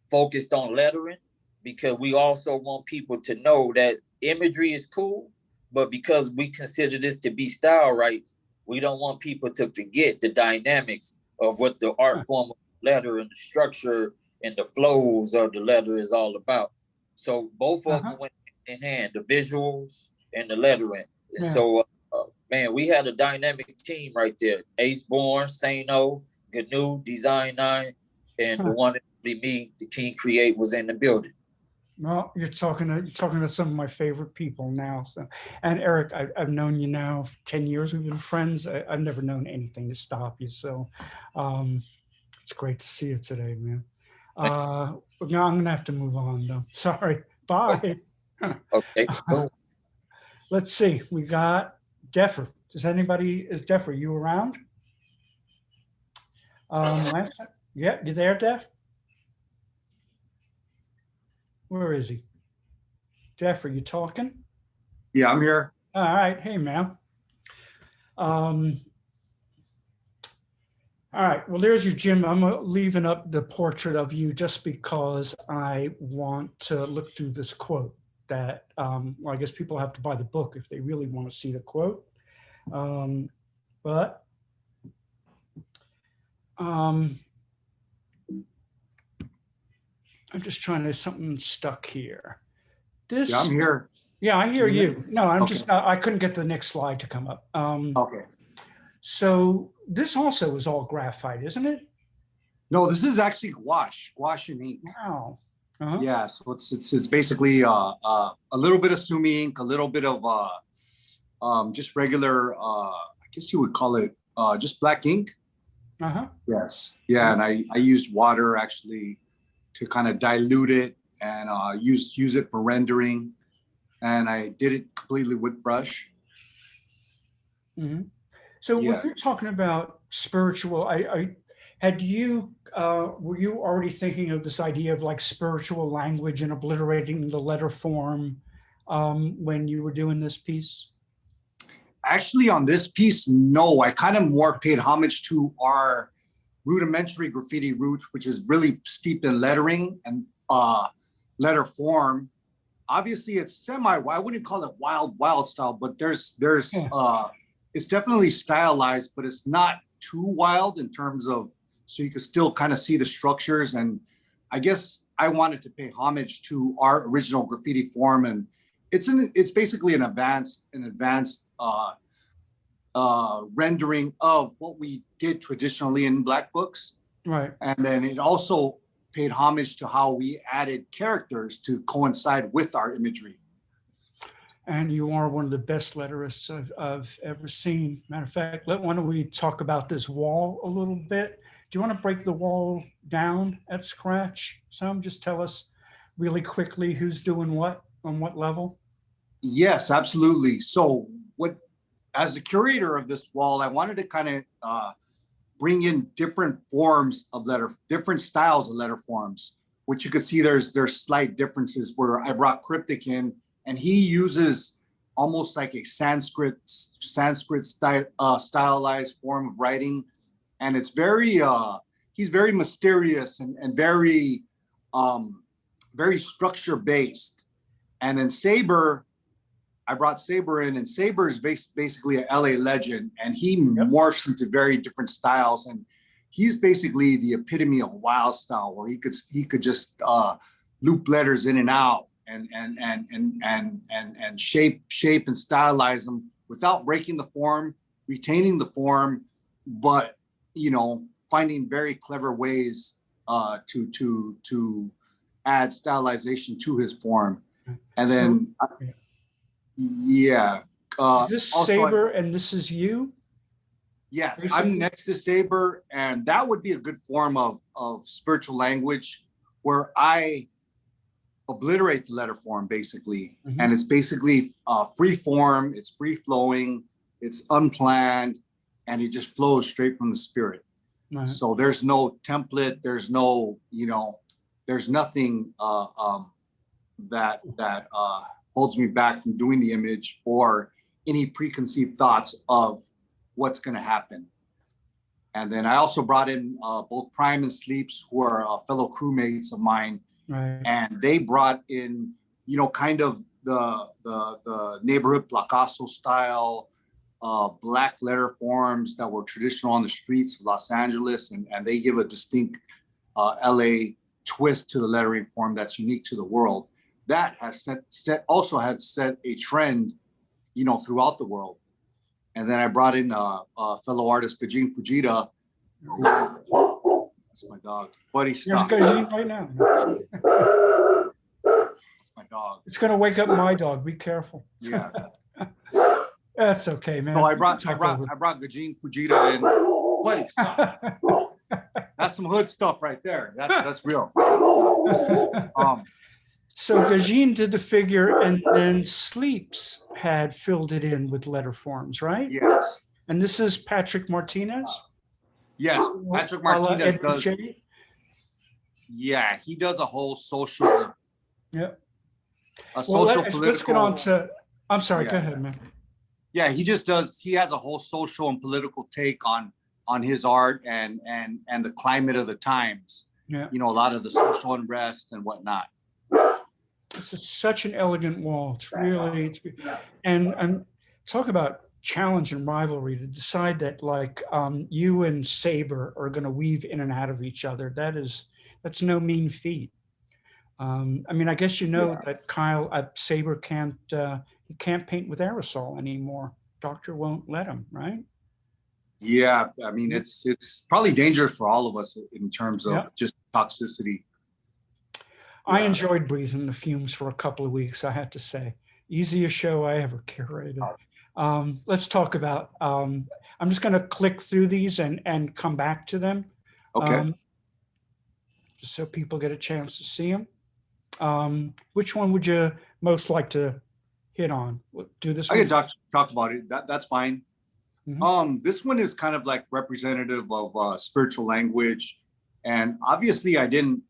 focused on lettering because we also want people to know that imagery is cool, but because we consider this to be style right, we don't want people to forget the dynamics of what the art form of letter and the structure and the flows of the letter is all about. So both of them went in hand, the visuals and the lettering. Yeah. So, man, we had a dynamic team right there. Ace Born, Sano, Gnu, Design 9, and the one that really me, the King Create, was in the building. Well, you're talking to some of my favorite people now. So, and Eric, I've known you now for 10 years. We've been friends. I've never known anything to stop you. So it's great to see you today, man. Now I'm gonna have to move on though. Sorry. Bye. Okay. Let's see. We got Deffer. Is Deffer, you around? Yeah, you there, Def? Where is he? Jeff, are you talking? Yeah, I'm here. All right. Hey, man. All right. Well, there's your Jim. I'm leaving up the portrait of you just because I want to look through this quote that, well, I guess people have to buy the book if they really want to see the quote. But I'm just trying to, something stuck here. This. Yeah, I'm here. Yeah, I hear you. No, I'm just, I couldn't get the next slide to come up. Okay. So this also is all graphite, isn't it? No, this is actually gouache and ink. Wow. Yeah, so it's basically a little bit of sumi ink, a little bit of just regular, I guess you would call it just black ink. Yes. Yeah, and I used water actually to kind of dilute it and use it for rendering. And I did it completely with brush. So when you're talking about spiritual, were you already thinking of this idea of like spiritual language and obliterating the letter form when you were doing this piece? Actually, on this piece, no. I kind of more paid homage to our rudimentary graffiti roots, which is really steeped in lettering and letter form. Obviously, it's I wouldn't call it wild style, but there's it's definitely stylized, but it's not too wild in terms of, so you can still kind of see the structures. And I guess I wanted to pay homage to our original graffiti form, and it's basically an advanced rendering of what we did traditionally in Black books. Right. And then it also paid homage to how we added characters to coincide with our imagery. And you are one of the best letterists I've ever seen. Matter of fact, why don't we talk about this wall a little bit? Do you want to break the wall down at scratch? Some, just tell us really quickly who's doing what on what level? Yes, absolutely. So as the curator of this wall, I wanted to kind of bring in different forms of different styles of letter forms, which you can see there's slight differences where I brought cryptic in, and he uses almost like a Sanskrit stylized form of writing. And it's very, he's very mysterious and very, very structure based. And then Saber, I brought Saber in, and Saber is basically a LA legend, and he morphs into very different styles. And he's basically the epitome of wild style, where he could just loop letters in and out and shape and stylize them without breaking the form, retaining the form, but finding very clever ways to add stylization to his form. And then is this also, Saber and this is you? Yes, Basically? I'm next to Saber, and that would be a good form of spiritual language where I obliterate the letter form basically. And it's basically free form, it's free flowing, it's unplanned, and it just flows straight from the spirit. Right. So there's no template, there's no, there's nothing that holds me back from doing the image or any preconceived thoughts of what's going to happen. And then I also brought in both Prime and Sleeps, who are fellow crewmates of mine. Right. And they brought in, kind of the neighborhood Picasso style, black letter forms that were traditional on the streets of Los Angeles. And they give a distinct LA twist to the lettering form that's unique to the world. That has also had set a trend, throughout the world. And then I brought in a fellow artist, Gajin Fujita. That's my dog. Buddy, stop. Here's Gajin right now. That's my dog. It's going to wake up my dog. Be careful. Yeah. That's okay, man. So I brought Gajin Fujita in. Buddy, stop. That's some hood stuff right there. That's real. So Gajin did the figure, and then Sleeps had filled it in with letter forms, right? Yes. And this is Patrick Martinez? Yes, Patrick Martinez does. Yeah, he does a whole social. Yeah. Let's get on to. I'm sorry. Go ahead, man. Yeah, he just does. He has a whole social and political take on his art and the climate of the times. Yeah. A lot of the social unrest and whatnot. This is such an elegant wall. It's really, and talk about challenge and rivalry to decide that you and Saber are going to weave in and out of each other. That's no mean feat. I guess that Kyle Saber can't paint with aerosol anymore. Doctor won't let him, right? Yeah, it's probably dangerous for all of us in terms of just toxicity. I enjoyed breathing the fumes for a couple of weeks, I have to say. Easiest show I ever curated. Let's talk about, I'm just going to click through these and come back to them. Okay. Just so people get a chance to see them. Which one would you most like to hit on? Do this one? I can talk about it. That's fine. This one is kind of like representative of spiritual language. And obviously I didn't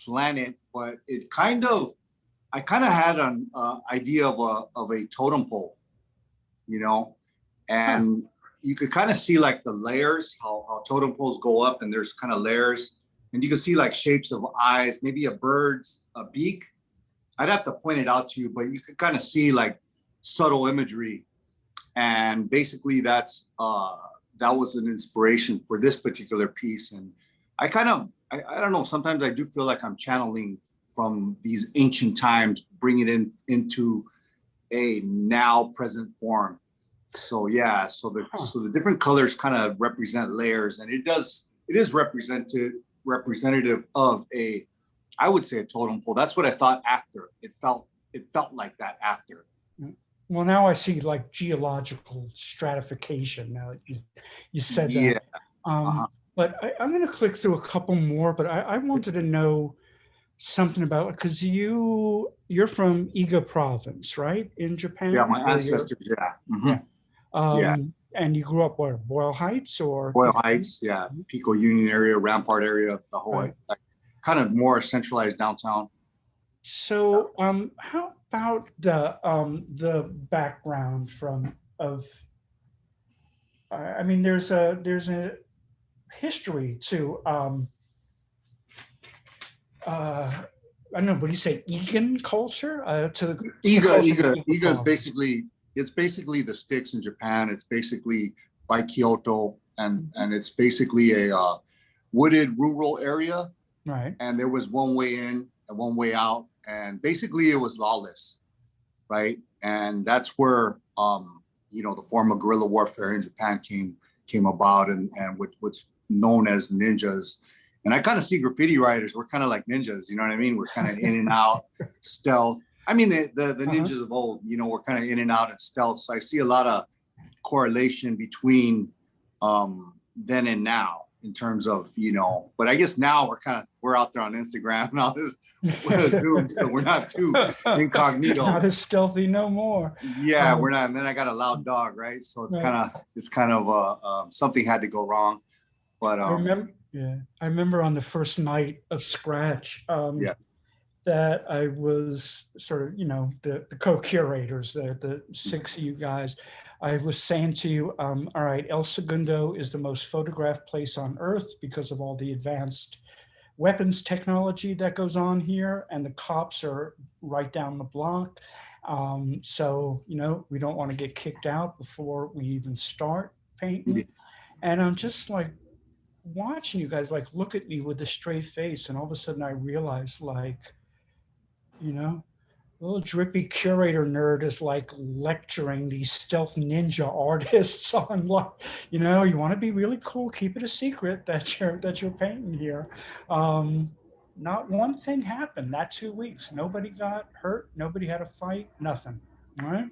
plan it, but I kind of had an idea of a totem pole, and you could kind of see like the layers, how totem poles go up, and there's kind of layers, and you can see like shapes of eyes, maybe a bird's beak. I'd have to point it out to you, but you could kind of see like subtle imagery, and basically that was an inspiration for this particular piece. And I don't know, sometimes I do feel like I'm channeling from these ancient times, bringing it into a now present form. So yeah, so the different colors kind of represent layers, and it is representative of I would say a totem pole. That's what I thought after. It felt like that after. Well, now I see like geological stratification now that you said that. Yeah. But I'm going to click through a couple more, but I wanted to know something about, because you're from Iga province, right? In Japan? Yeah, my ancestors, yeah. Mm-hmm. And you grew up where? Boyle Heights or? Boyle Heights, yeah. Pico Union area, Rampart area, the whole, kind of more centralized downtown. So how about the background there's a history to I don't know, what do you say, Egan culture? Iga is basically, it's basically the sticks in Japan. It's basically by Kyoto, and it's basically a wooded rural area. Right. And there was one way in and one way out, and basically it was lawless, right? And that's where the form of guerrilla warfare in Japan came about, and what's known as ninjas. And I kind of see graffiti writers, we're kind of like ninjas, you know what I mean? We're kind of in and out, stealth. I mean, the ninjas of old, we're kind of in and out and stealth. So I see a lot of correlation between then and now in terms of, but I guess now we're out there on Instagram and all this, so we're not too incognito. Not as stealthy no more. Yeah, we're not. And then I got a loud dog, right? So it's kind of something had to go wrong. But I remember on the first night of Scratch that I was sort of, the co-curators, the six of you guys, I was saying to you, all right, El Segundo is the most photographed place on earth because of all the advanced weapons technology that goes on here, and the cops are right down the block. So, we don't want to get kicked out before we even start painting. Yeah. And I'm just like watching you guys like look at me with a straight face, and all of a sudden I realized, like, little drippy curator nerd is like lecturing these stealth ninja artists on, like, you want to be really cool, keep it a secret that you're painting here. Not one thing happened that 2 weeks. Nobody got hurt. Nobody had a fight. Nothing. All right.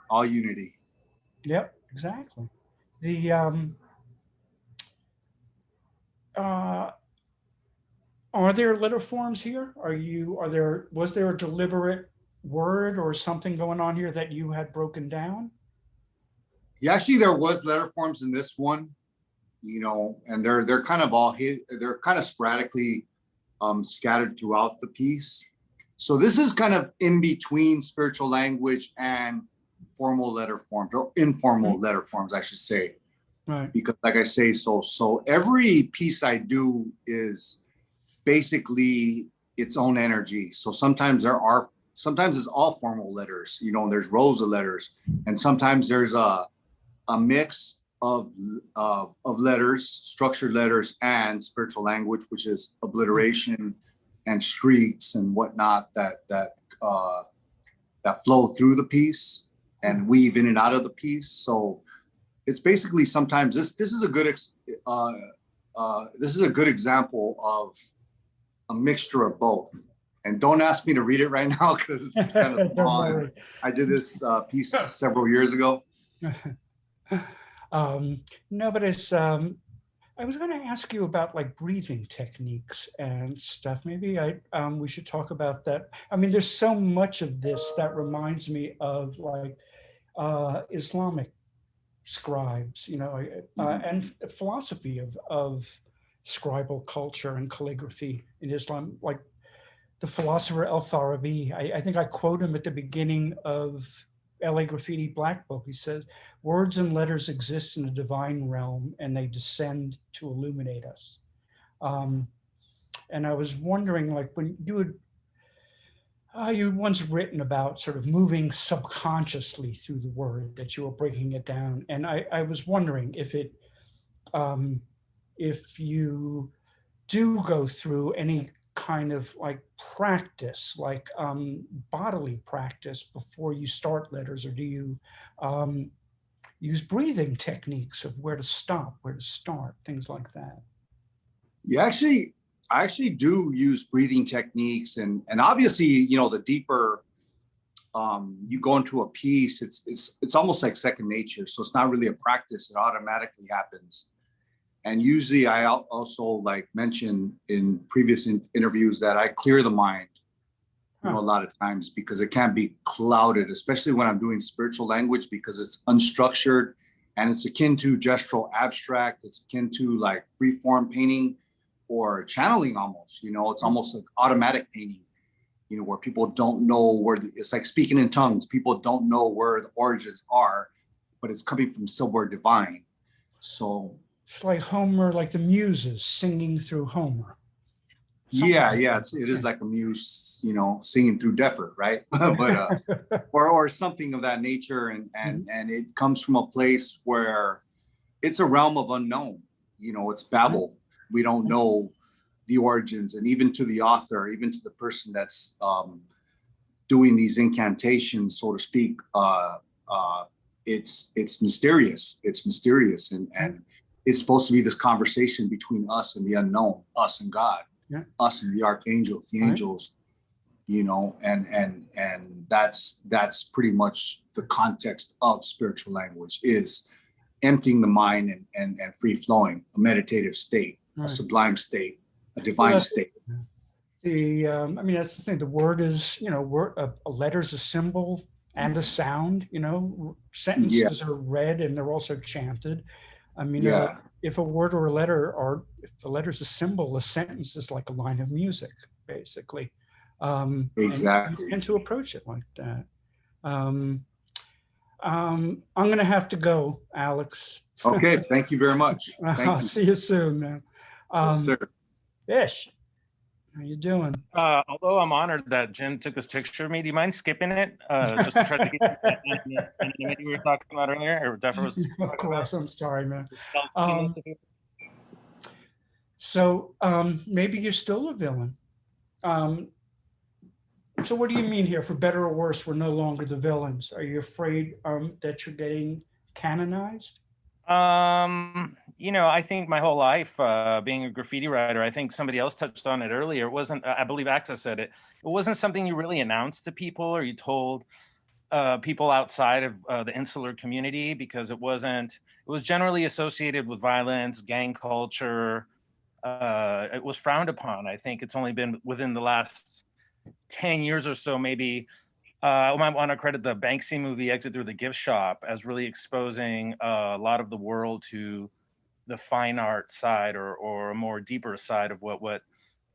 All unity. Yep, exactly. Are there letter forms here? Was there a deliberate word or something going on here that you had broken down? Yeah, actually there was letter forms in this one, and they're kind of all hit, they're kind of sporadically scattered throughout the piece. So this is kind of in between spiritual language and formal letter forms, or informal letter forms, I should say. Right. Because like I say, so every piece I do is basically its own energy. So sometimes it's all formal letters, there's rows of letters, and sometimes there's a mix of letters, structured letters, and spiritual language, which is obliteration and streaks and whatnot that flow through the piece and weave in and out of the piece. So it's basically sometimes this is a good example of a mixture of both. And don't ask me to read it right now because it's kind of small. I did this piece several years ago. No, but it's, I was going to ask you about like breathing techniques and stuff. Maybe we should talk about that. I mean, there's so much of this that reminds me of like Islamic scribes, and philosophy of scribal culture and calligraphy in Islam, like the philosopher Al-Farabi. I think I quote him at the beginning of LA Graffiti Black Book. He says, "Words and letters exist in a divine realm and they descend to illuminate us." And I was wondering, like, when you once written about sort of moving subconsciously through the word, that you were breaking it down. And I was wondering if you do go through any kind of like practice, like bodily practice before you start letters, or do you use breathing techniques of where to stop, where to start, things like that? Yeah, I actually do use breathing techniques, and obviously, the deeper you go into a piece, it's almost like second nature. So it's not really a practice; it automatically happens. And usually, I also like mentioned in previous interviews that I clear the mind, a lot of times, because it can be clouded, especially when I'm doing spiritual language, because it's unstructured and it's akin to gestural abstract. It's akin to like free form painting or channeling almost, it's almost like automatic painting, where people don't know where it's like speaking in tongues. People don't know where the origins are, but it's coming from somewhere divine. So it's like Homer, like the muses singing through Homer. Yeah, yeah, it is like a muse, you know, singing through Deffer, right? But or something of that nature, and it comes from a place where it's a realm of unknown. You know, it's Babel. We don't know the origins, and even to the author, even to the person that's doing these incantations, so to speak, it's mysterious. It's mysterious, and it's supposed to be this conversation between us and the unknown, us and God, us and the archangels, the angels, you know, and that's pretty much the context of spiritual language, is emptying the mind and free flowing, a meditative state, a sublime state, a divine state. I mean, that's the thing. The word is, you know, a letter's a symbol and a sound. You know, sentences are read and they're also chanted. I mean, if a word or a letter, or if the letter's a symbol, a sentence is like a line of music, basically. Exactly. And to approach it like that. I'm going to have to go, Alex. Okay, thank you very much. Thank you. See you soon, man. Yes, sir. Ish, how you doing? Although I'm honored that Jim took this picture of me, do you mind skipping it just to try to get that anonymity we were talking about earlier? Or Deffer was of course, I'm sorry, man. Maybe you're still a villain. So what do you mean here? For better or worse, we're no longer the villains. Are you afraid that you're getting canonized? You know, I think my whole life, being a graffiti writer, I think somebody else touched on it earlier. It wasn't, I believe Access said it, it wasn't something you really announced to people or you told people outside of the insular community, because it was generally associated with violence, gang culture. It was frowned upon. I think it's only been within the last 10 years or so, maybe. I might want to credit the Banksy movie Exit Through the Gift Shop as really exposing a lot of the world to the fine art side, or a more deeper side of what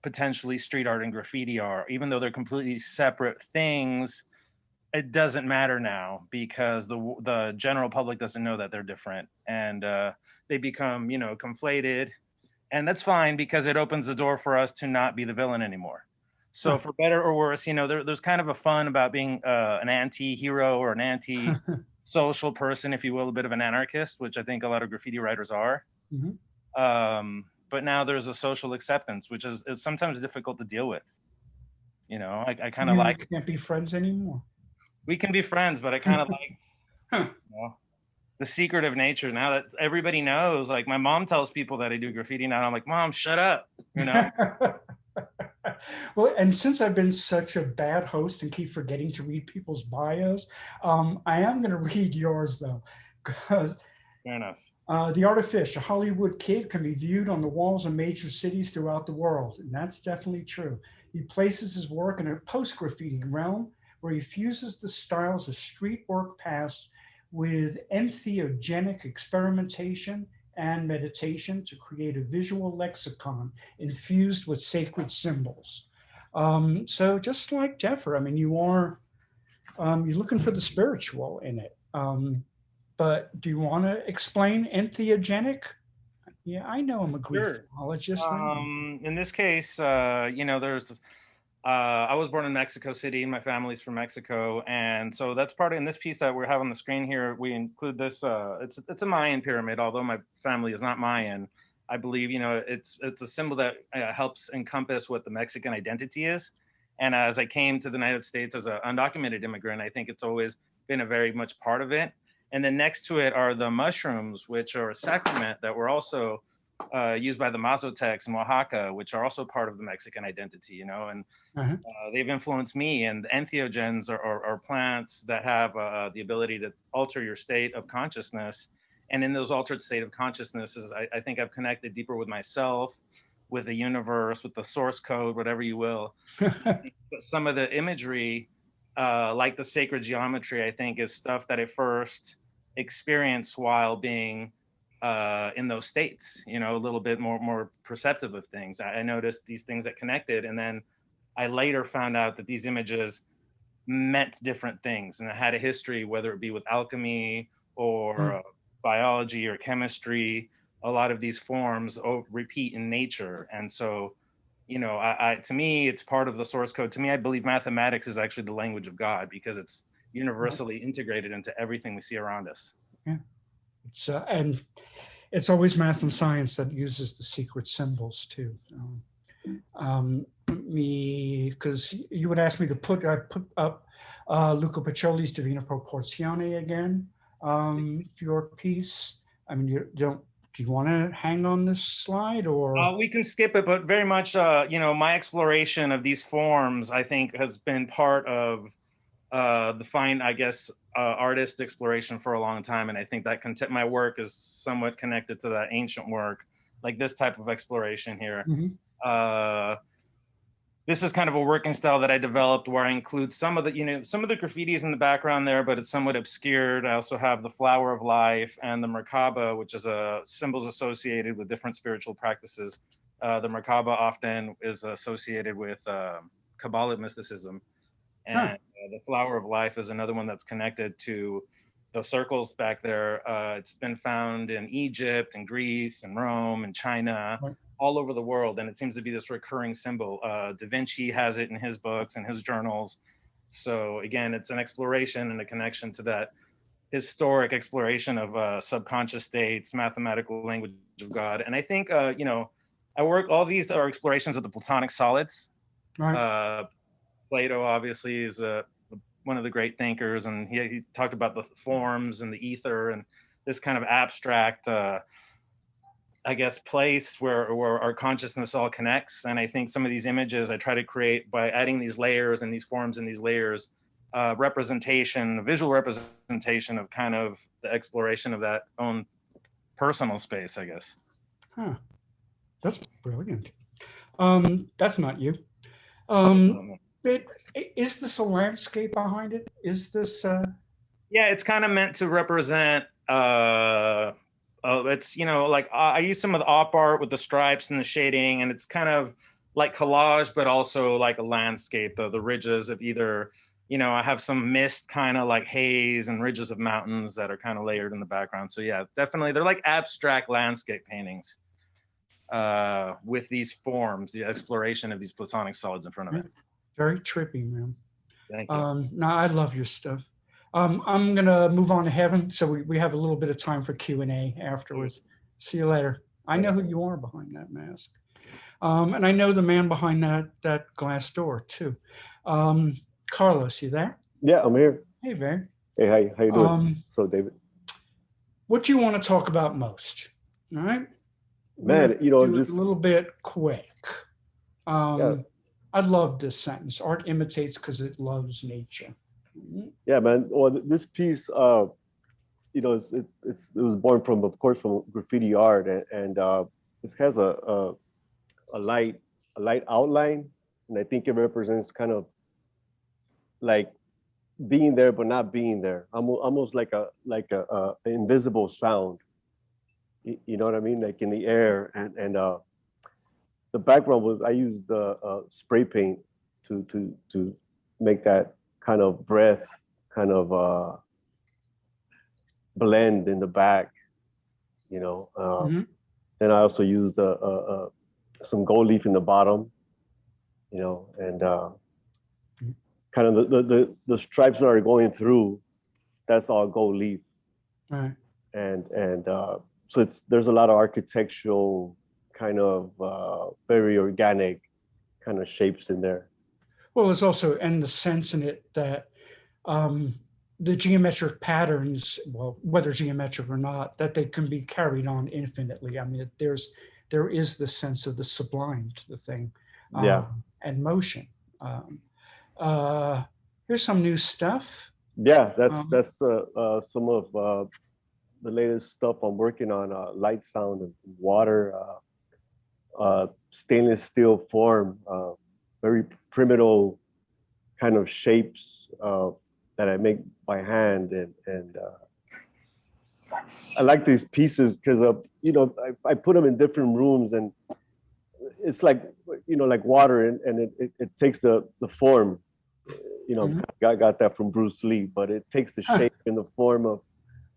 potentially street art and graffiti are. Even though they're completely separate things, it doesn't matter now, because the general public doesn't know that they're different, and they become, you know, conflated. And that's fine, because it opens the door for us to not be the villain anymore. So for better or worse, you know, there's kind of a fun about being an anti-hero or an anti-social person, if you will, a bit of an anarchist, which I think a lot of graffiti writers are. But now there's a social acceptance, which is sometimes difficult to deal with. You know, I kind of like... We can't be friends anymore. We can be friends, but I kind of like, you know, the secretive nature. Now that everybody knows, like my mom tells people that I do graffiti now, I'm like, Mom, shut up, you know? Well, and since I've been such a bad host and keep forgetting to read people's bios, I am going to read yours, though, because fair enough. The Artifice, a Hollywood kid, can be viewed on the walls of major cities throughout the world, and that's definitely true. He places his work in a post-graffiti realm where he fuses the styles of street work past with entheogenic experimentation and meditation to create a visual lexicon infused with sacred symbols. So just like Deffer, I mean, you're looking for the spiritual in it. But do you want to explain entheogenic? Yeah, I know I'm a graphologist. In this case, you know, I was born in Mexico City, and my family's from Mexico, and so that's part of, in this piece that we have on the screen here, we include this. It's a Mayan pyramid, although my family is not Mayan. I believe, you know, it's a symbol that helps encompass what the Mexican identity is. And as I came to the United States as an undocumented immigrant, I think it's always been a very much part of it. And then next to it are the mushrooms, which are a sacrament that were also used by the Mazatecs in Oaxaca, which are also part of the Mexican identity, you know, and they've influenced me. And entheogens are plants that have the ability to alter your state of consciousness. And in those altered state of consciousnesses, I think I've connected deeper with myself, with the universe, with the source code, whatever you will. Some of the imagery, like the sacred geometry, I think is stuff that I first experienced while being in those states, you know, a little bit more perceptive of things. I noticed these things that connected, and then I later found out that these images meant different things, and it had a history, whether it be with alchemy or biology or chemistry. A lot of these forms repeat in nature, and so you know, to me, it's part of the source code. To me, I believe mathematics is actually the language of God because it's universally integrated into everything we see around us. Yeah, and it's always math and science that uses the secret symbols too. Because you would ask me to put up Luca Pacioli's Divina Proporzione again for your piece. I mean, do you want to hang on this slide or? We can skip it, but very much, you know, my exploration of these forms, I think, has been part of the fine, I guess, artist exploration for a long time. And I think that my work is somewhat connected to that ancient work, like this type of exploration here. This is kind of a working style that I developed where I include some of the, you know, some of the graffitis in the background there, but it's somewhat obscured. I also have the flower of life and the Merkaba, which is symbols associated with different spiritual practices. The Merkaba often is associated with Kabbalah mysticism. And the flower of life is another one that's connected to the circles back there. It's been found in Egypt and Greece and Rome and China, all over the world. And it seems to be this recurring symbol. Da Vinci has it in his books and his journals. So again, it's an exploration and a connection to that historic exploration of subconscious states, mathematical language of God. And I think, you know, all these are explorations of the Platonic solids. Plato obviously is one of the great thinkers, and he talked about the forms and the ether and this kind of abstract, I guess, place where our consciousness all connects. And I think some of these images I try to create by adding these layers and these forms and these layers, visual representation of kind of the exploration of that own personal space, I guess. That's brilliant. That's not you. Is this a landscape behind it? Is this? Yeah, it's kind of meant to represent. It's, you know, like I use some of the op art with the stripes and the shading, and it's kind of like collage, but also like a landscape. The ridges of either, you know, I have some mist, kind of like haze, and ridges of mountains that are kind of layered in the background. So yeah, definitely, they're like abstract landscape paintings with these forms, the exploration of these Platonic solids in front of it. Very trippy, man. Thank you. No, I love your stuff. I'm gonna move on to heaven, so we have a little bit of time for Q&A afterwards. See you later. I know who you are behind that mask, and I know the man behind that glass door too. Carlos, you there? Yeah, I'm here. Hey, Vern. Hey, how you doing? So, David, what do you want to talk about most? All right, man, you know, do just it a little bit quick. I love this sentence. Art imitates because it loves nature. Yeah, man. Well, this piece, you know, it was born from, of course, from graffiti art, and it has a light outline, and I think it represents kind of like being there but not being there, almost like a invisible sound. You know what I mean? Like in the air, and the background was, I used the spray paint to make that kind of breath, kind of blend in the back, you know. And I also used some gold leaf in the bottom, you know, and kind of the stripes that are going through, that's all gold leaf. Right. And so there's a lot of architectural kind of very organic kind of shapes in there. Well, there's also, and the sense in it that the geometric patterns, well, whether geometric or not, that they can be carried on infinitely. I mean, there is the sense of the sublime to the thing, and motion. Here's some new stuff. Yeah, that's some of the latest stuff I'm working on. Light, sound, and water. Stainless steel form, very primitive kind of shapes that I make by hand, and I like these pieces because you know, I put them in different rooms, and it's like, you know, like water, and it takes the form. You know, I got that from Bruce Lee, but it takes the shape in the form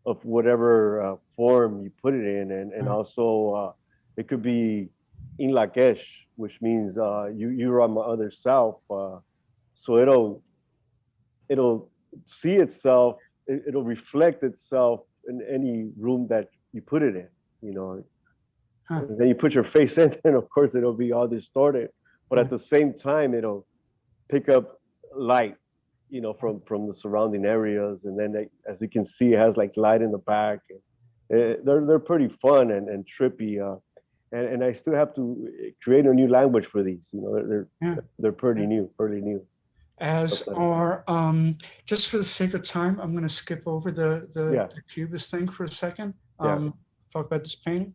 of whatever form you put it in, and also it could be in Lakesh, which means you're on my other self. So it'll see itself, it'll reflect itself in any room that you put it in, you know. Huh. And then you put your face in, and of course it'll be all distorted. But at the same time, it'll pick up light, you know, from the surrounding areas. And then as you can see, it has like light in the back. They're pretty fun and trippy. And I still have to create a new language for these. You know, they're pretty new, fairly new. As are, just for the sake of time, I'm going to skip over the Cubist thing for a second. Talk about this painting.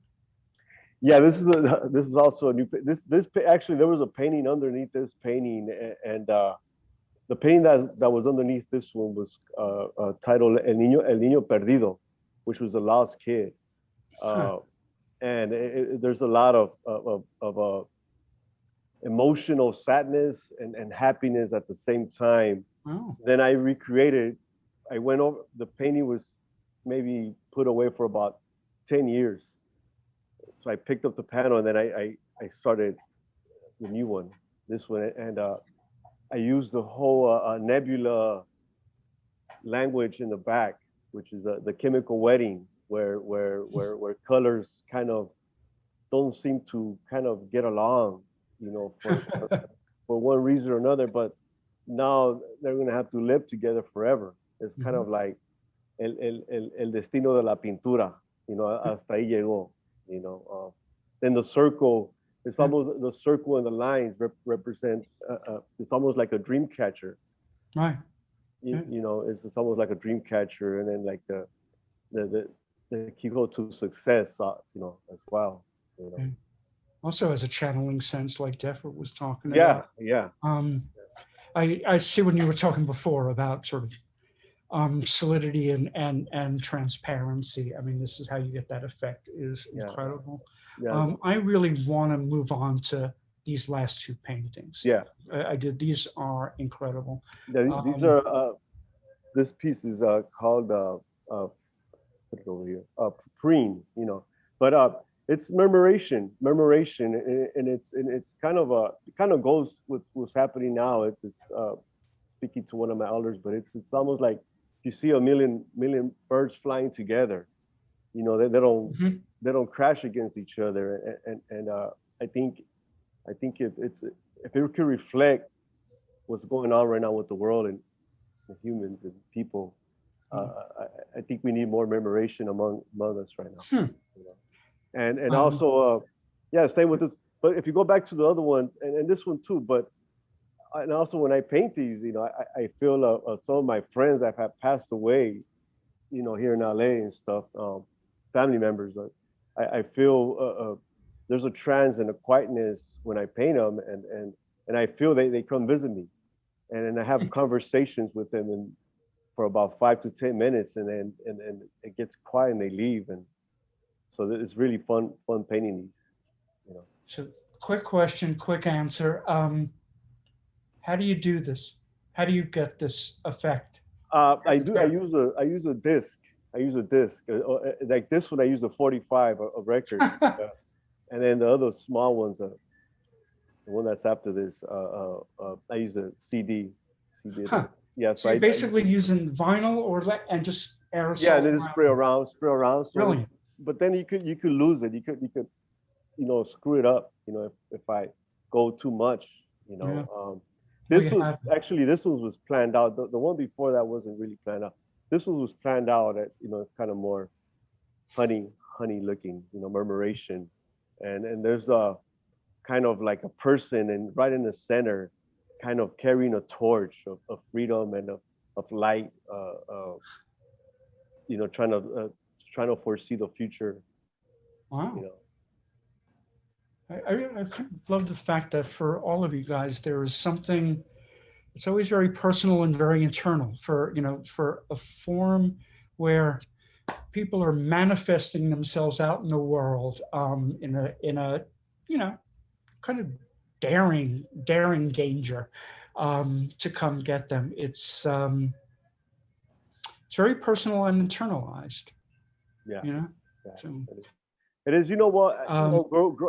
Yeah, this is also a new. This actually, there was a painting underneath this painting, and the painting that was underneath this one was titled El Niño Perdido, which was a lost kid. And there's a lot of emotional sadness and happiness at the same time. Wow. Then I recreated. I went over. The painting was maybe put away for about 10 years. So I picked up the panel, and then I started the new one, this one, and I used the whole nebula language in the back, which is the chemical wedding, where colors kind of don't seem to kind of get along, you know, for one reason or another, but now they're going to have to live together forever. It's kind of like el destino de la pintura, you know, hasta ahí llegó, you know. Then the circle, it's almost the circle and the lines represent, it's almost like a dream catcher. Right. You know, it's almost like a dream catcher, and then like the key to success, you know, as well. You know. Also has a channeling sense, like Deffer was talking about. Yeah. I see when you were talking before about sort of solidity and transparency. I mean, this is how you get that effect. Is incredible. Yeah. I really want to move on to these last two paintings. Yeah, I did. These are incredible. These are. This piece is called put it over here, preen. You know, but it's memoration, and it's kind of goes with what's happening now. It's speaking to one of my elders, but it's almost like you see a million birds flying together. You know, they don't crash against each other, and I think it's if it could reflect what's going on right now with the world and the humans and people, I think we need more memoration among us right now. You know? And also, same with this. But if you go back to the other one and this one too, and also when I paint these, you know, I feel some of my friends that have passed away, you know, here in LA and stuff, family members. I feel there's a trance and a quietness when I paint them, and I feel they come visit me, and I have conversations with them and for about 5 to 10 minutes, and then it gets quiet and they leave, and so it's really fun painting these, you know. So quick question, quick answer. How do you do this? How do you get this effect? I use a disc. Like this one, I use a 45, a record, and then the other small ones, the one that's after this, I use a CD. Huh. Yeah. So you're basically using vinyl and just aerosol. Yeah, and then spray around. So Brilliant. But then you could lose it. You could you know, screw it up. You know, if I go too much. You know. Yeah. This one was planned out. The one before that wasn't really planned out. This one was planned out at, you know, it's kind of more honey looking, you know, murmuration, and there's a kind of like a person and right in the center, kind of carrying a torch of freedom and of light, you know, trying to foresee the future. Wow. You know. I love the fact that for all of you guys, there is something, it's always very personal and very internal for a form where people are manifesting themselves out in the world in a you know, kind of daring danger to come get them. It's very personal and internalized. Yeah. You know. Yeah. So, It is, you know what,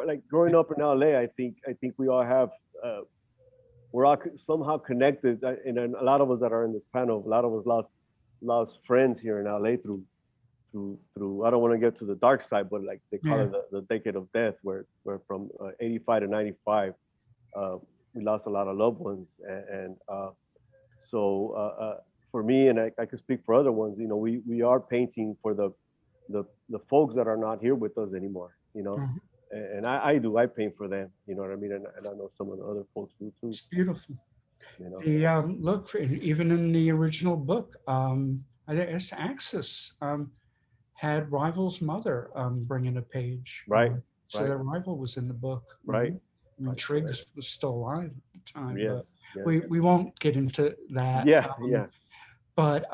like growing up in LA, I think we all have, we're all somehow connected, and a lot of us that are in this panel, a lot of us lost friends here in LA through, I don't want to get to the dark side, but like they call it the decade of death, where from 85 to 95, we lost a lot of loved ones. So for me, and I can speak for other ones, you know, we are painting for the folks that are not here with us anymore, you know. And I paint for them, you know what I mean? And I know some of the other folks do too. It's beautiful. You know? The look, even in the original book, I guess Axis had Rival's mother bring in a page. Right. So their rival was in the book. Right. I mean, Triggs was still alive at the time. Yes. But we won't get into that. Yeah. But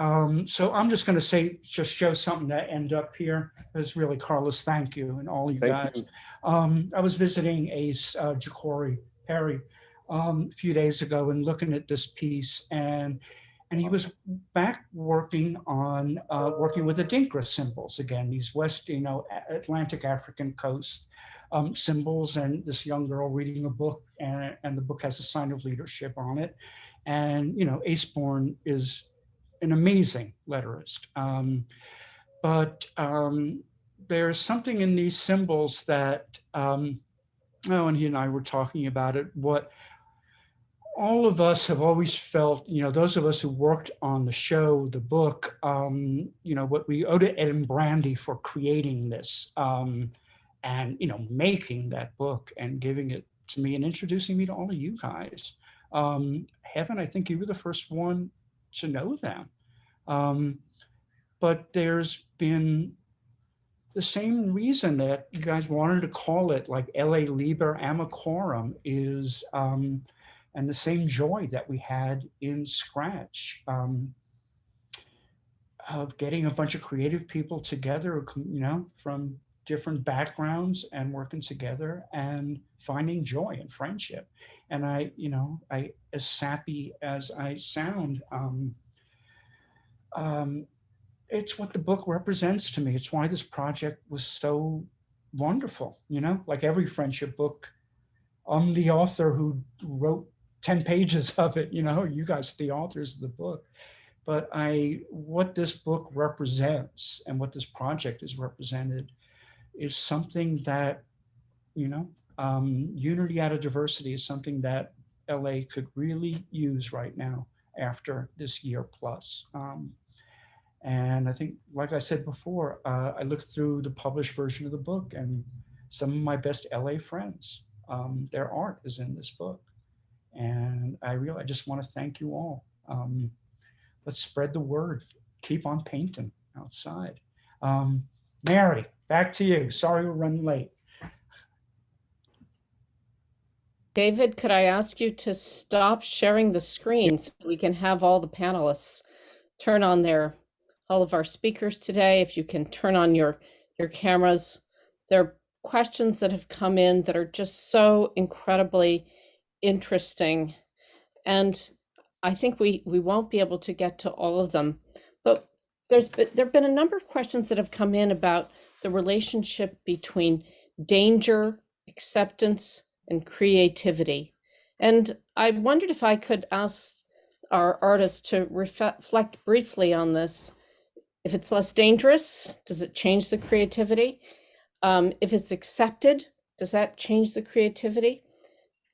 so I'm just going to say, just show something to end up here. Is really, Carlos, thank you, and all you guys. I was visiting Ace Jacori Perry a few days ago and looking at this piece, and he was back working on working with the Dinkra symbols again, these West, you know, Atlantic African coast symbols, and this young girl reading a book, and the book has a sign of leadership on it. And, you know, Aceborn is an amazing letterist. But there's something in these symbols that, and he and I were talking about it, what all of us have always felt, you know, those of us who worked on the show, the book, you know, what we owe to Ed and Brandy for creating this, and, you know, making that book and giving it to me and introducing me to all of you guys. Heaven, I think you were the first one to know them. But there's been the same reason that you guys wanted to call it like LA Liber Amicorum is, and the same joy that we had in Scratch, of getting a bunch of creative people together, you know, from different backgrounds and working together and finding joy and friendship. And I, you know, as sappy as I sound, it's what the book represents to me. It's why this project was so wonderful, you know, like every friendship book. I'm the author who wrote 10 pages of it, you know, you guys are the authors of the book. But what this book represents and what this project is represented is something that, you know, unity out of diversity is something that LA could really use right now after this year plus. And I think, like I said before, I looked through the published version of the book, and some of my best LA friends, their art is in this book. And I just want to thank you all. Let's spread the word. Keep on painting outside. Mary, back to you. Sorry we're running late. David, could I ask you to stop sharing the screen so we can have all the panelists turn on all of our speakers today? If you can turn on your cameras. There are questions that have come in that are just so incredibly interesting. And I think we won't be able to get to all of them, but there've been a number of questions that have come in about the relationship between danger, acceptance, and creativity. And I wondered if I could ask our artists to reflect briefly on this. If it's less dangerous, does it change the creativity? If it's accepted, does that change the creativity?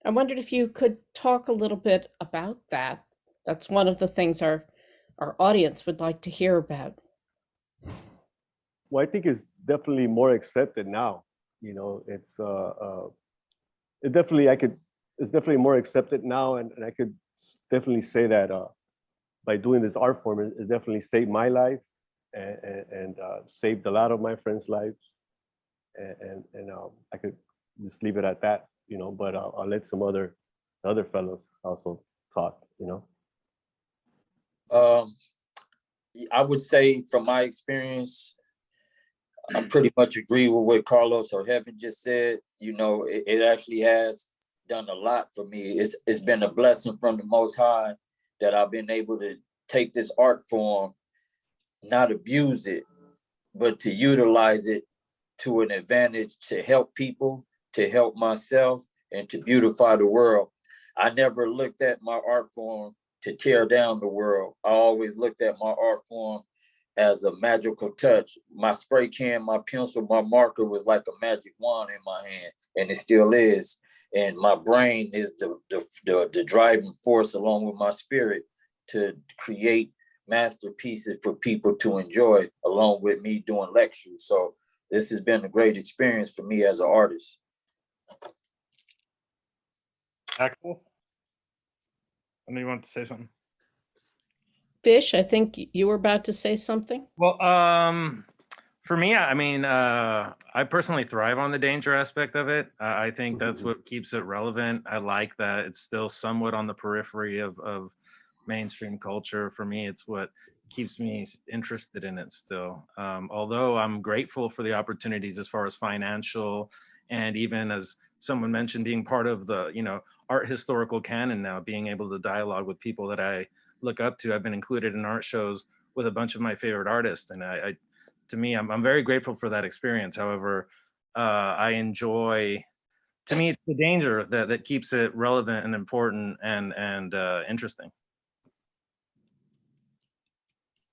I wondered if you could talk a little bit about that. That's one of the things our audience would like to hear about. Well, I think it's definitely more accepted now. You know, it's definitely more accepted now, and I could definitely say that by doing this art form, it definitely saved my life and saved a lot of my friends' lives, and I could just leave it at that, you know. But I'll let some other fellows also talk, you know. I would say from my experience, I pretty much agree with what Carlos or Heaven just said. You know, it actually has done a lot for me. It's been a blessing from the Most High that I've been able to take this art form, not abuse it, but to utilize it to an advantage to help people, to help myself, and to beautify the world. I never looked at my art form to tear down the world. I always looked at my art form as a magical touch. My spray can, my pencil, my marker was like a magic wand in my hand, and it still is. And my brain is the driving force, along with my spirit, to create masterpieces for people to enjoy, along with me doing lectures. So this has been a great experience for me as an artist. Axel, I know you want to say something. Fish, I think you were about to say something. Well, for me, I mean, I personally thrive on the danger aspect of it. I think that's what keeps it relevant. I like that it's still somewhat on the periphery of mainstream culture. For me, it's what keeps me interested in it still. Although I'm grateful for the opportunities as far as financial, and even as someone mentioned, being part of the, art historical canon now, being able to dialogue with people that I look up to. I've been included in art shows with a bunch of my favorite artists, and to me, I'm very grateful for that experience. However, I enjoy, to me, it's the danger that keeps it relevant and important and interesting.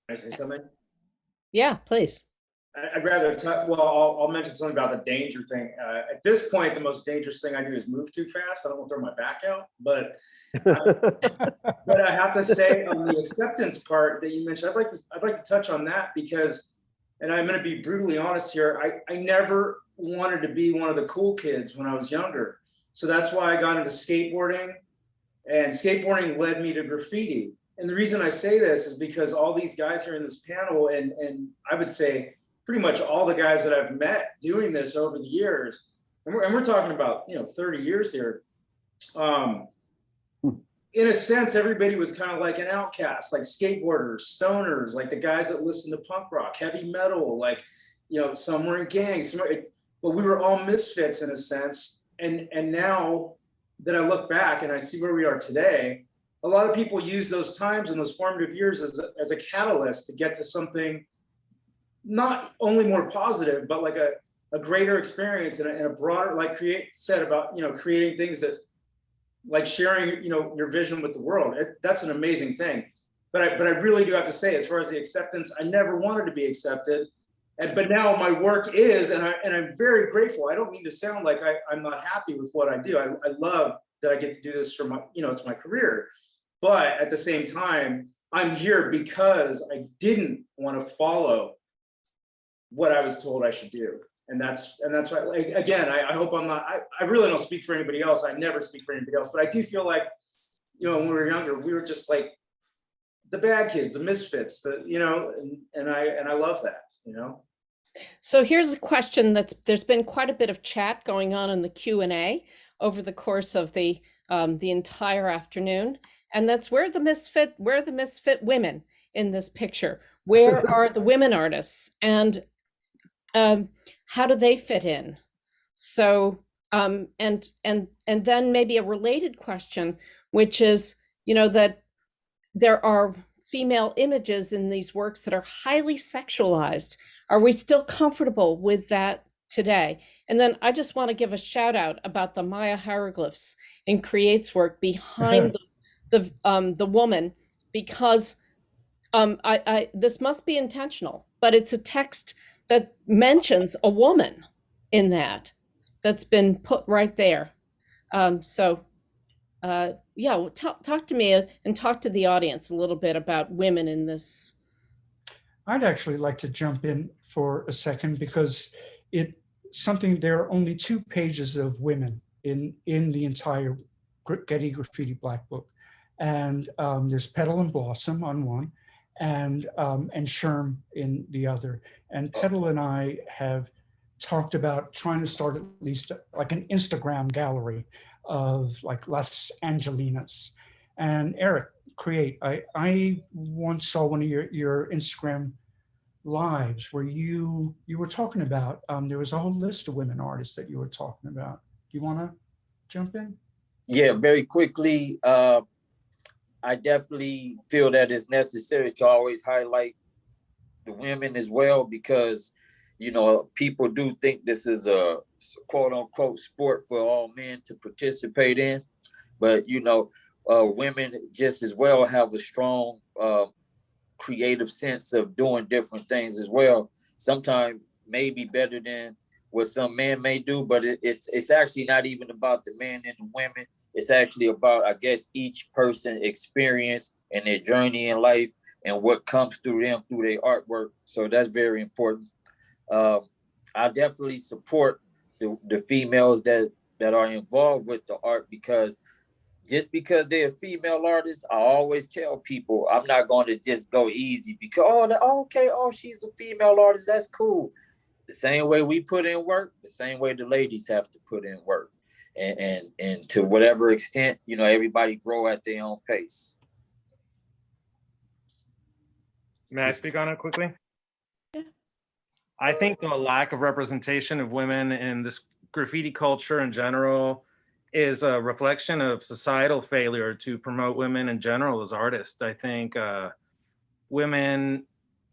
Can I say something? Yeah, please. I'd rather I'll mention something about the danger thing. At this point, the most dangerous thing I do is move too fast. I don't want to throw my back out, but I have to say, on the acceptance part that you mentioned, I'd like to touch on that, because, and I'm going to be brutally honest here, I never wanted to be one of the cool kids when I was younger. So that's why I got into skateboarding, and skateboarding led me to graffiti. And the reason I say this is because all these guys here in this panel, and I would say pretty much all the guys that I've met doing this over the years, and we're talking about 30 years here. In a sense, everybody was kind of like an outcast, like skateboarders, stoners, like the guys that listen to punk rock, heavy metal, like some were in gangs, but we were all misfits in a sense. And now that I look back and I see where we are today, a lot of people use those times and those formative years as a catalyst to get to something not only more positive, but like a greater experience and a broader, like creating things that, like sharing, your vision with the world. That's an amazing thing. But I really do have to say, as far as the acceptance, I never wanted to be accepted. But now my work is, and I'm very grateful. I don't mean to sound like I'm not happy with what I do. I love that I get to do this for my, it's my career. But at the same time, I'm here because I didn't want to follow what I was told I should do. And that's why, like, again, I hope I'm not, I really don't speak for anybody else. I never speak for anybody else, but I do feel like, when we were younger, we were just like the bad kids, the misfits, and I love that, So here's a question there's been quite a bit of chat going on in the Q&A over the course of the entire afternoon. And that's where are the misfit women in this picture? Where are the women artists? And how do they fit in? So, and then maybe a related question, which is, that there are female images in these works that are highly sexualized. Are we still comfortable with that today? And then I just want to give a shout out about the Maya hieroglyphs in Create's work behind the woman, because this must be intentional, but it's a text that mentions a woman in that's been put right there. Yeah, talk to me and talk to the audience a little bit about women in this. I'd actually like to jump in for a second, because there are only 2 pages of women in the entire Getty Graffiti Black Book. And there's Petal and Blossom on one, and Sherm in the other. And Petal and I have talked about trying to start at least like an Instagram gallery of like Las Angelinas. And Eric, Create, I once saw one of your Instagram lives where you were talking about, there was a whole list of women artists that you were talking about. Do you want to jump in? Yeah, very quickly. I definitely feel that it's necessary to always highlight the women as well, because you know, people do think this is a quote unquote sport for all men to participate in, but you know, women just as well have a strong creative sense of doing different things as well. Sometimes maybe better than what some men may do, but it's actually not even about the men and the women. It's actually about, I guess, each person experience and their journey in life and what comes through them through their artwork. So that's very important. I definitely support the females that are involved with the art, because just because they're a female artist, I always tell people I'm not going to just go easy because okay, she's a female artist, that's cool. The same way we put in work, the same way the ladies have to put in work, and to whatever extent, you know, everybody grow at their own pace. May I speak on it quickly? Yeah. I think the lack of representation of women in this graffiti culture in general is a reflection of societal failure to promote women in general as artists. I think women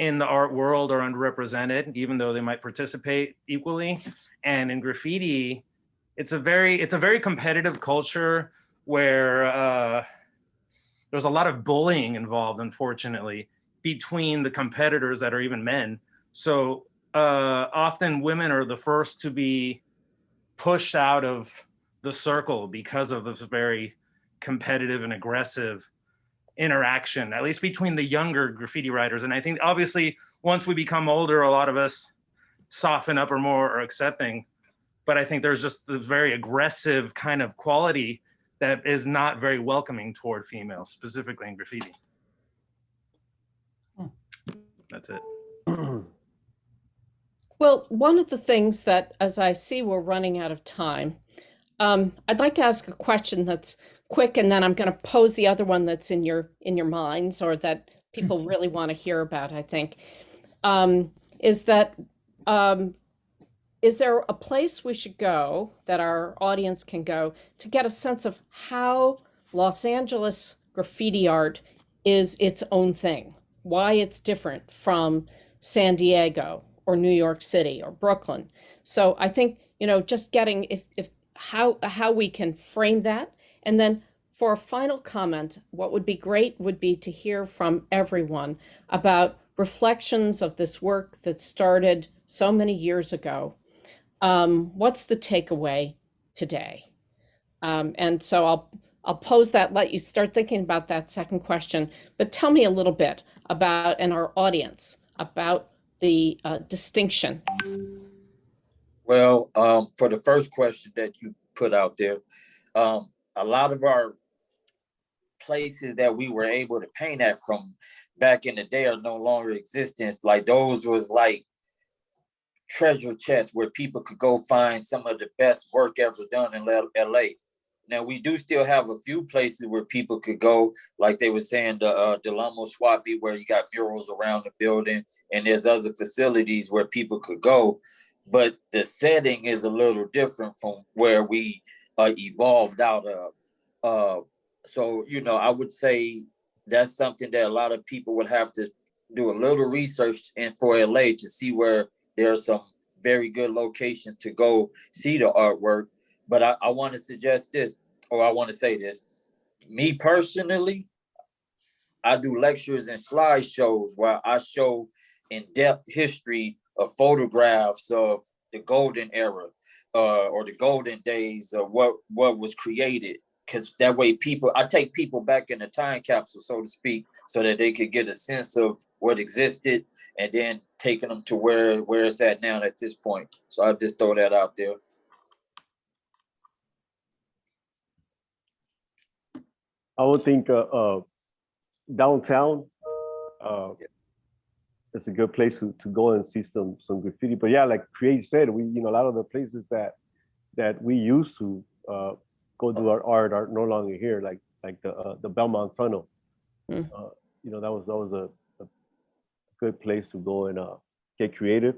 in the art world are underrepresented, even though they might participate equally. And in graffiti, it's a very competitive culture where there's a lot of bullying involved, unfortunately, between the competitors that are even men. So often women are the first to be pushed out of the circle because of this very competitive and aggressive interaction, at least between the younger graffiti writers. And I think obviously once we become older, a lot of us soften up or more accepting. But I think there's just this very aggressive kind of quality that is not very welcoming toward females, specifically in graffiti. That's it. Well, one of the things that, as I see we're running out of time, I'd like to ask a question that's quick, and then I'm going to pose the other one that's in your minds, or that people really want to hear about, I think. Is there a place we should go, that our audience can go, to get a sense of how Los Angeles graffiti art is its own thing, why it's different from San Diego or New York City or Brooklyn? So I think, you know, just getting how we can frame that. And then for a final comment, what would be great would be to hear from everyone about reflections of this work that started so many years ago. What's the takeaway today? And so I'll pose that, let you start thinking about that second question, but tell me a little bit about, and our audience, about the distinction. Well, for the first question that you put out there, a lot of our places that we were able to paint at from back in the day are no longer existence. Like those was like treasure chests where people could go find some of the best work ever done in LA. Now we do still have a few places where people could go, like they were saying, the Delamo Swap Meet, where you got murals around the building, and there's other facilities where people could go, but the setting is a little different from where we evolved out of. So, you know, I would say that's something that a lot of people would have to do a little research in for LA to see where there are some very good locations to go see the artwork. But I want to suggest this, or I want to say this. Me personally, I do lectures and slideshows where I show in-depth history of photographs of the golden era or the golden days of what was created. Because that way I take people back in the time capsule, so to speak, so that they could get a sense of what existed, and then taking them to where it's at now at this point. So I'll just throw that out there. I would think downtown it's a good place to go and see some graffiti. But yeah, like Create said, we, you know, a lot of the places that we used to go do our art are no longer here, like the Belmont Tunnel. You know, that was a good place to go and get creative.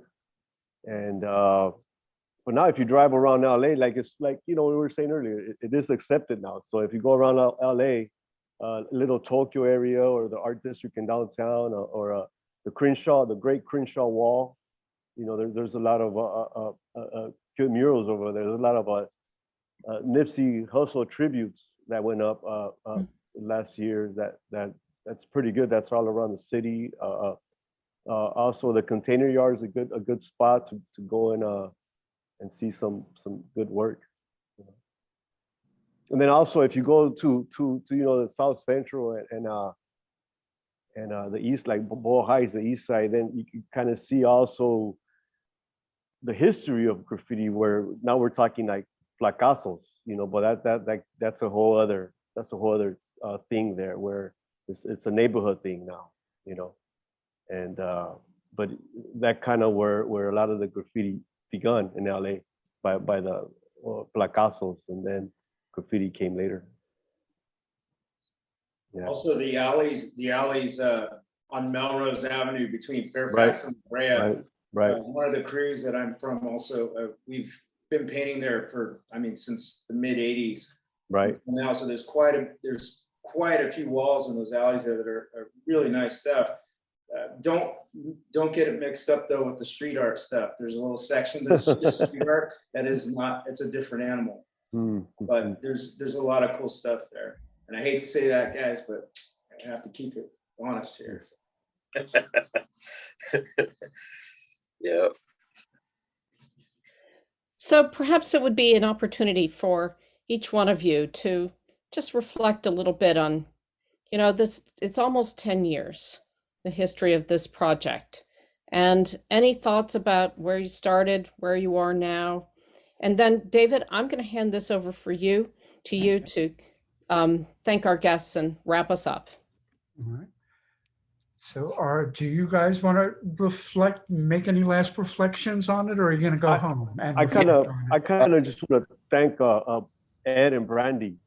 And but now if you drive around LA, like it's like, you know, we were saying earlier, it is accepted now. So if you go around LA, little Tokyo area or the art district in downtown, or the Great Crenshaw Wall, there's a lot of good murals over there. There's a lot of Nipsey Hussle tributes that went up last year. That's pretty good. That's all around the city. Also, the container yard is a good spot to go and see some good work. And then also, if you go to the South Central and the east, like Boyle Heights, the east side, then you can kind of see also the history of graffiti, where now we're talking like placazos, but that's a whole other thing there, where it's a neighborhood thing now, and but that kind of where a lot of the graffiti begun in LA by the placazos, and then graffiti came later. Yeah. Also, the alleys on Melrose Avenue between Fairfax and Brea. Right. One of the crews that I'm from also, we've been painting there for, since the mid '80s. Right. Now, so there's quite a few walls in those alleys there that are really nice stuff. Don't get it mixed up though with the street art stuff. There's a little section that's just street art that is not. It's a different animal. But there's a lot of cool stuff there. And I hate to say that, guys, but I have to keep it honest here. Yeah. So perhaps it would be an opportunity for each one of you to just reflect a little bit on, it's almost 10 years, the history of this project. And any thoughts about where you started, where you are now? And then, David, I'm going to hand this over to you to thank our guests and wrap us up. All right. So do you guys want to make any last reflections on it, or are you going to go home? And I kind of just want to thank Ed and Brandy.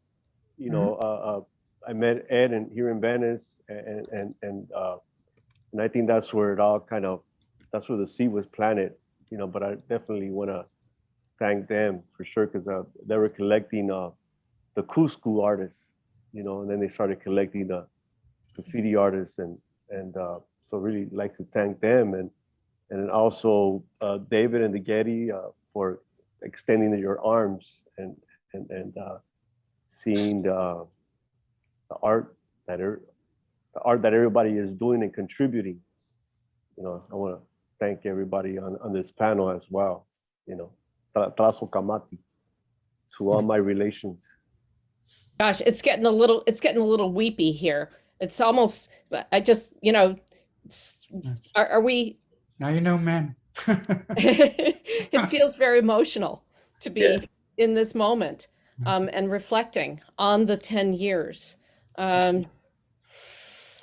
I met Ed here in Venice, and I think that's where that's where the seed was planted. But I definitely want to thank them for sure, because they were collecting the Cusco artists, and then they started collecting the graffiti artists, and so really like to thank them, and then also David and the Getty for extending your arms and seeing the art that everybody is doing and contributing. I want to thank everybody on this panel as well. Trazo Kamati to all my relations. Gosh, it's getting a little weepy here. It's almost, I just, are we? Now men. It feels very emotional to be in this moment and reflecting on the 10 years. It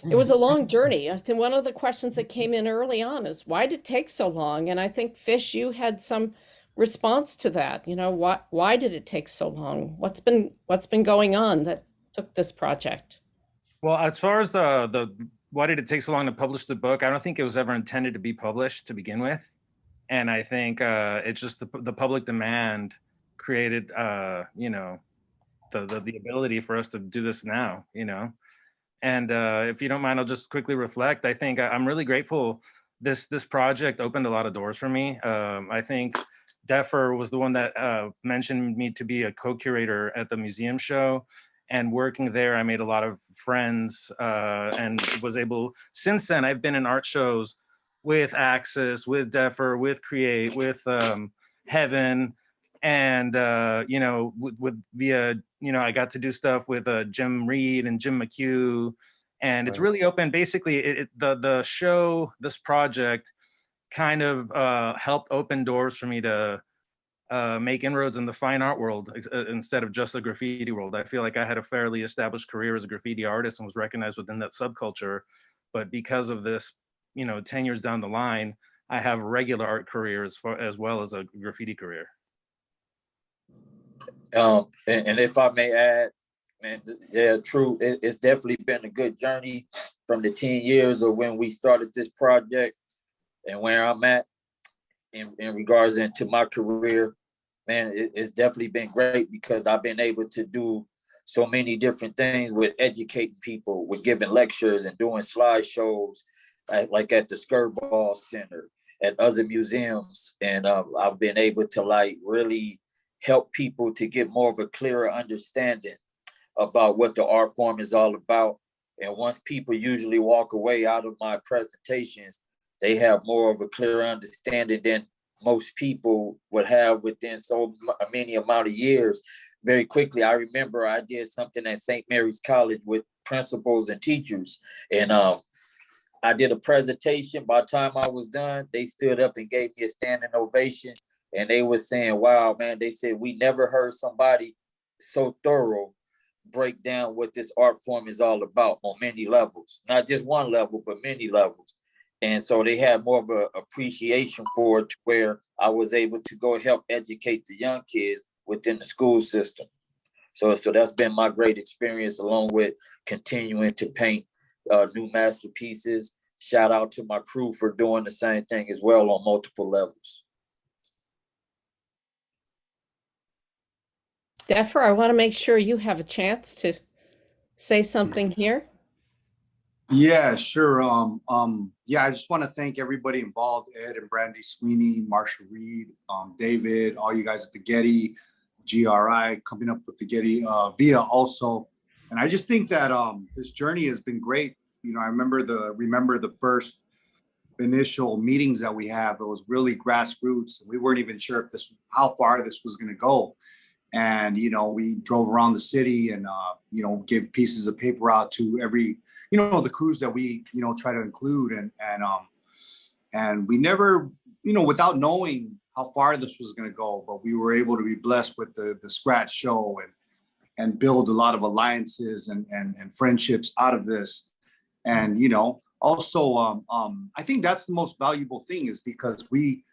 was a long journey. I think one of the questions that came in early on is, why did it take so long? And I think, Fish, you had some response to that. Why did it take so long? What's been going on that took this project? Well, as far as the why did it take so long to publish the book, I don't think it was ever intended to be published to begin with, and I think it's just the public demand created the ability for us to do this now. And if you don't mind, I'll just quickly reflect. I think I'm really grateful. This project opened a lot of doors for me. I think Deffer was the one that mentioned me to be a co-curator at the museum show, and working there, I made a lot of friends and was able, since then, I've been in art shows with Axis, with Deffer, with Create, with Heaven, and I got to do stuff with Jim Reed and Jim McHugh, and it's really open. Basically, the show, this project, kind of helped open doors for me to make inroads in the fine art world instead of just the graffiti world. I feel like I had a fairly established career as a graffiti artist and was recognized within that subculture, but because of this, 10 years down the line, I have a regular art career as well as a graffiti career. And if I may add, man, yeah, true. It's definitely been a good journey from the 10 years of when we started this project and where I'm at in regards into my career. Man, it's definitely been great because I've been able to do so many different things with educating people, with giving lectures and doing slideshows, like at the Skirball Center at other museums, and I've been able to like really help people to get more of a clearer understanding about what the art form is all about. And once people usually walk away out of my presentations, they have more of a clear understanding than most people would have within so many amount of years. Very quickly, I remember I did something at St. Mary's College with principals and teachers, and I did a presentation. By the time I was done, they stood up and gave me a standing ovation, and they were saying, "Wow, man!" They said, "We never heard somebody so thorough break down what this art form is all about on many levels, not just one level, but many levels." And so they had more of an appreciation for it, where I was able to go help educate the young kids within the school system. So that's been my great experience, along with continuing to paint new masterpieces. Shout out to my crew for doing the same thing as well on multiple levels. Deffer, I want to make sure you have a chance to say something here. Yeah, sure. Yeah, I just want to thank everybody involved, Ed and Brandy Sweeney, Marsha Reed, David, all you guys at the Getty, GRI, coming up with the Getty VIA also. And I just think that this journey has been great. You know, I remember the first initial meetings that we had. It was really grassroots, and we weren't even sure if how far this was going to go. And, you know, we drove around the city and, you know, gave pieces of paper out to every, you know, the crews that we, you know, try to include. And we never, you know, without knowing how far this was going to go, but we were able to be blessed with the scratch show and build a lot of alliances and friendships out of this. And, you know, also, I think that's the most valuable thing, is because we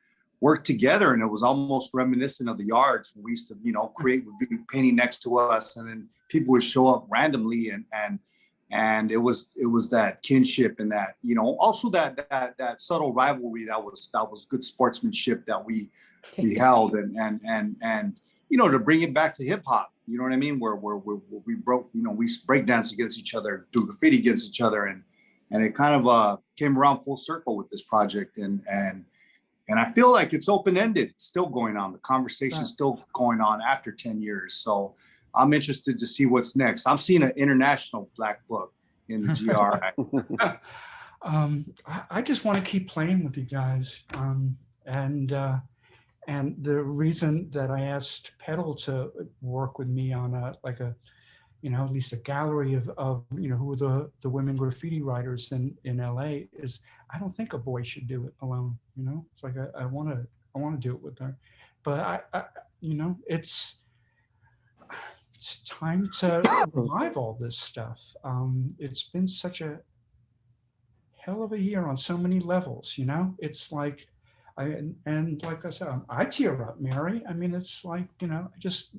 worked together, and it was almost reminiscent of the yards. We used to, you know, create, would be painting next to us, and then people would show up randomly, and it was that kinship, and that, you know, also that subtle rivalry that was good sportsmanship that we held, and you know, to bring it back to hip hop, you know what I mean, where we broke, you know, we break dance against each other, do graffiti against each other, and it kind of came around full circle with this project, and I feel like it's open-ended. It's still going on. The conversation's still going on after 10 years. So I'm interested to see what's next. I'm seeing an international Black Book in the GRI. I just want to keep playing with you guys. And the reason that I asked Petal to work with me on you know, at least a gallery of you know, who are the women graffiti writers in LA, is I don't think a boy should do it alone. You know, it's like I want to do it with her, but I you know, it's time to revive all this stuff. It's been such a hell of a year on so many levels. You know, it's like and like I said, I tear up, Mary. I mean, it's like, you know, just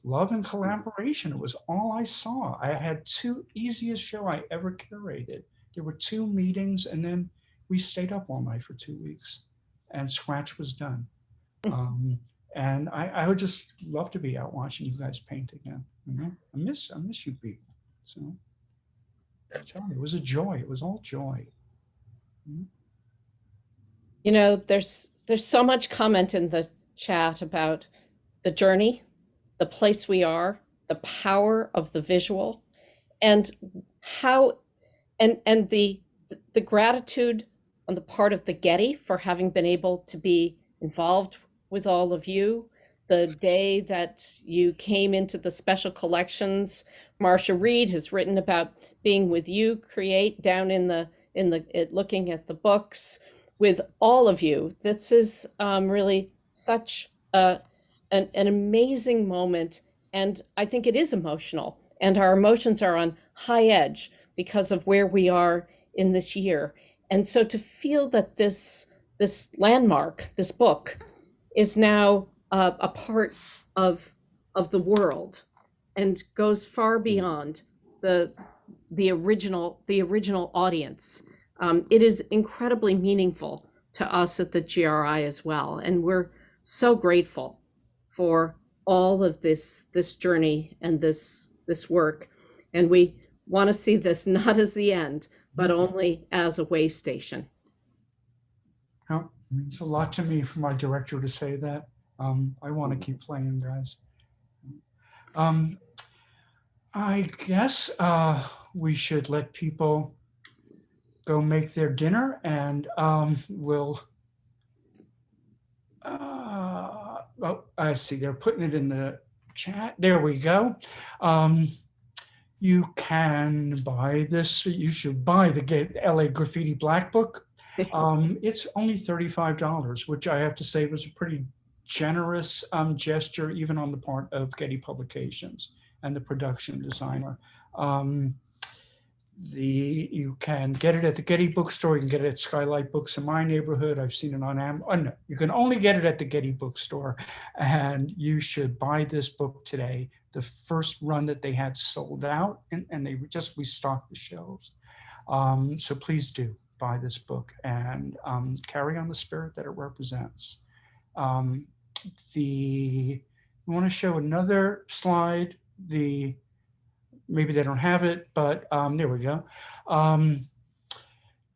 love and collaboration. It was all I saw. I had two easiest show I ever curated. There were 2 meetings, and then we stayed up all night for 2 weeks, and scratch was done. And I would just love to be out watching you guys paint again. You know, I miss you people. So I'm telling you, it was a joy. It was all joy. You know, there's so much comment in the chat about the journey, the place we are, the power of the visual, and how, and the gratitude on the part of the Getty for having been able to be involved with all of you. The day that you came into the special collections, Marsha Reed has written about being with you, Create, down in the looking at the books with all of you. This is really such an amazing moment, and I think it is emotional, and our emotions are on high edge because of where we are in this year. And so to feel that this landmark, this book, is now a part of the world and goes far beyond the original audience. It is incredibly meaningful to us at the GRI as well, and we're so grateful for all of this journey and this work. And we want to see this not as the end, but only as a way station. means a lot to me for my director to say that. I want to keep playing, guys. I guess we should let people go make their dinner, and we'll. Oh, I see. They're putting it in the chat. There we go. You can buy this. You should buy the LA Graffiti Black Book. It's only $35, which I have to say was a pretty generous gesture, even on the part of Getty Publications and the production designer. You can get it at the Getty bookstore. You can get it at Skylight Books in my neighborhood. I've seen it on Amazon. Oh, no, you can only get it at the Getty bookstore. And you should buy this book today. The first run that they had sold out, and they just restocked the shelves. So please do buy this book and carry on the spirit that it represents. We want to show another slide. Maybe they don't have it, but there we go.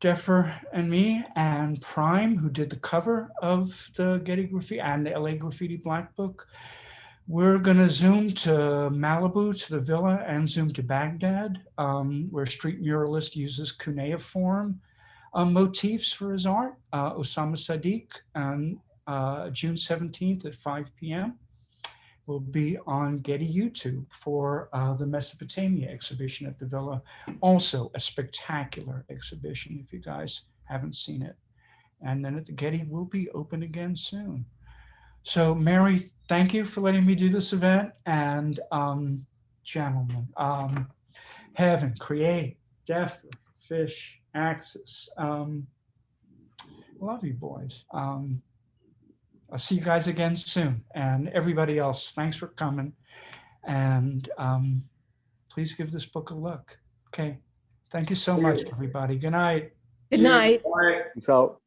Deffer and me and Prime, who did the cover of the Getty Graffiti and the LA Graffiti Black Book. We're gonna zoom to Malibu, to the villa, and zoom to Baghdad, where street muralist uses cuneiform motifs for his art. Osama Sadiq, on June 17th at 5 p.m. will be on Getty YouTube for the Mesopotamia exhibition at the Villa. Also a spectacular exhibition if you guys haven't seen it. And then at the Getty will be open again soon. So Mary, thank you for letting me do this event. And gentlemen, Heaven, Create, Def, Fish, Axis. Love you boys. I'll see you guys again soon. And everybody else, thanks for coming. And please give this book a look. Okay. Thank you so much, everybody. Good night. Good night. All right. So.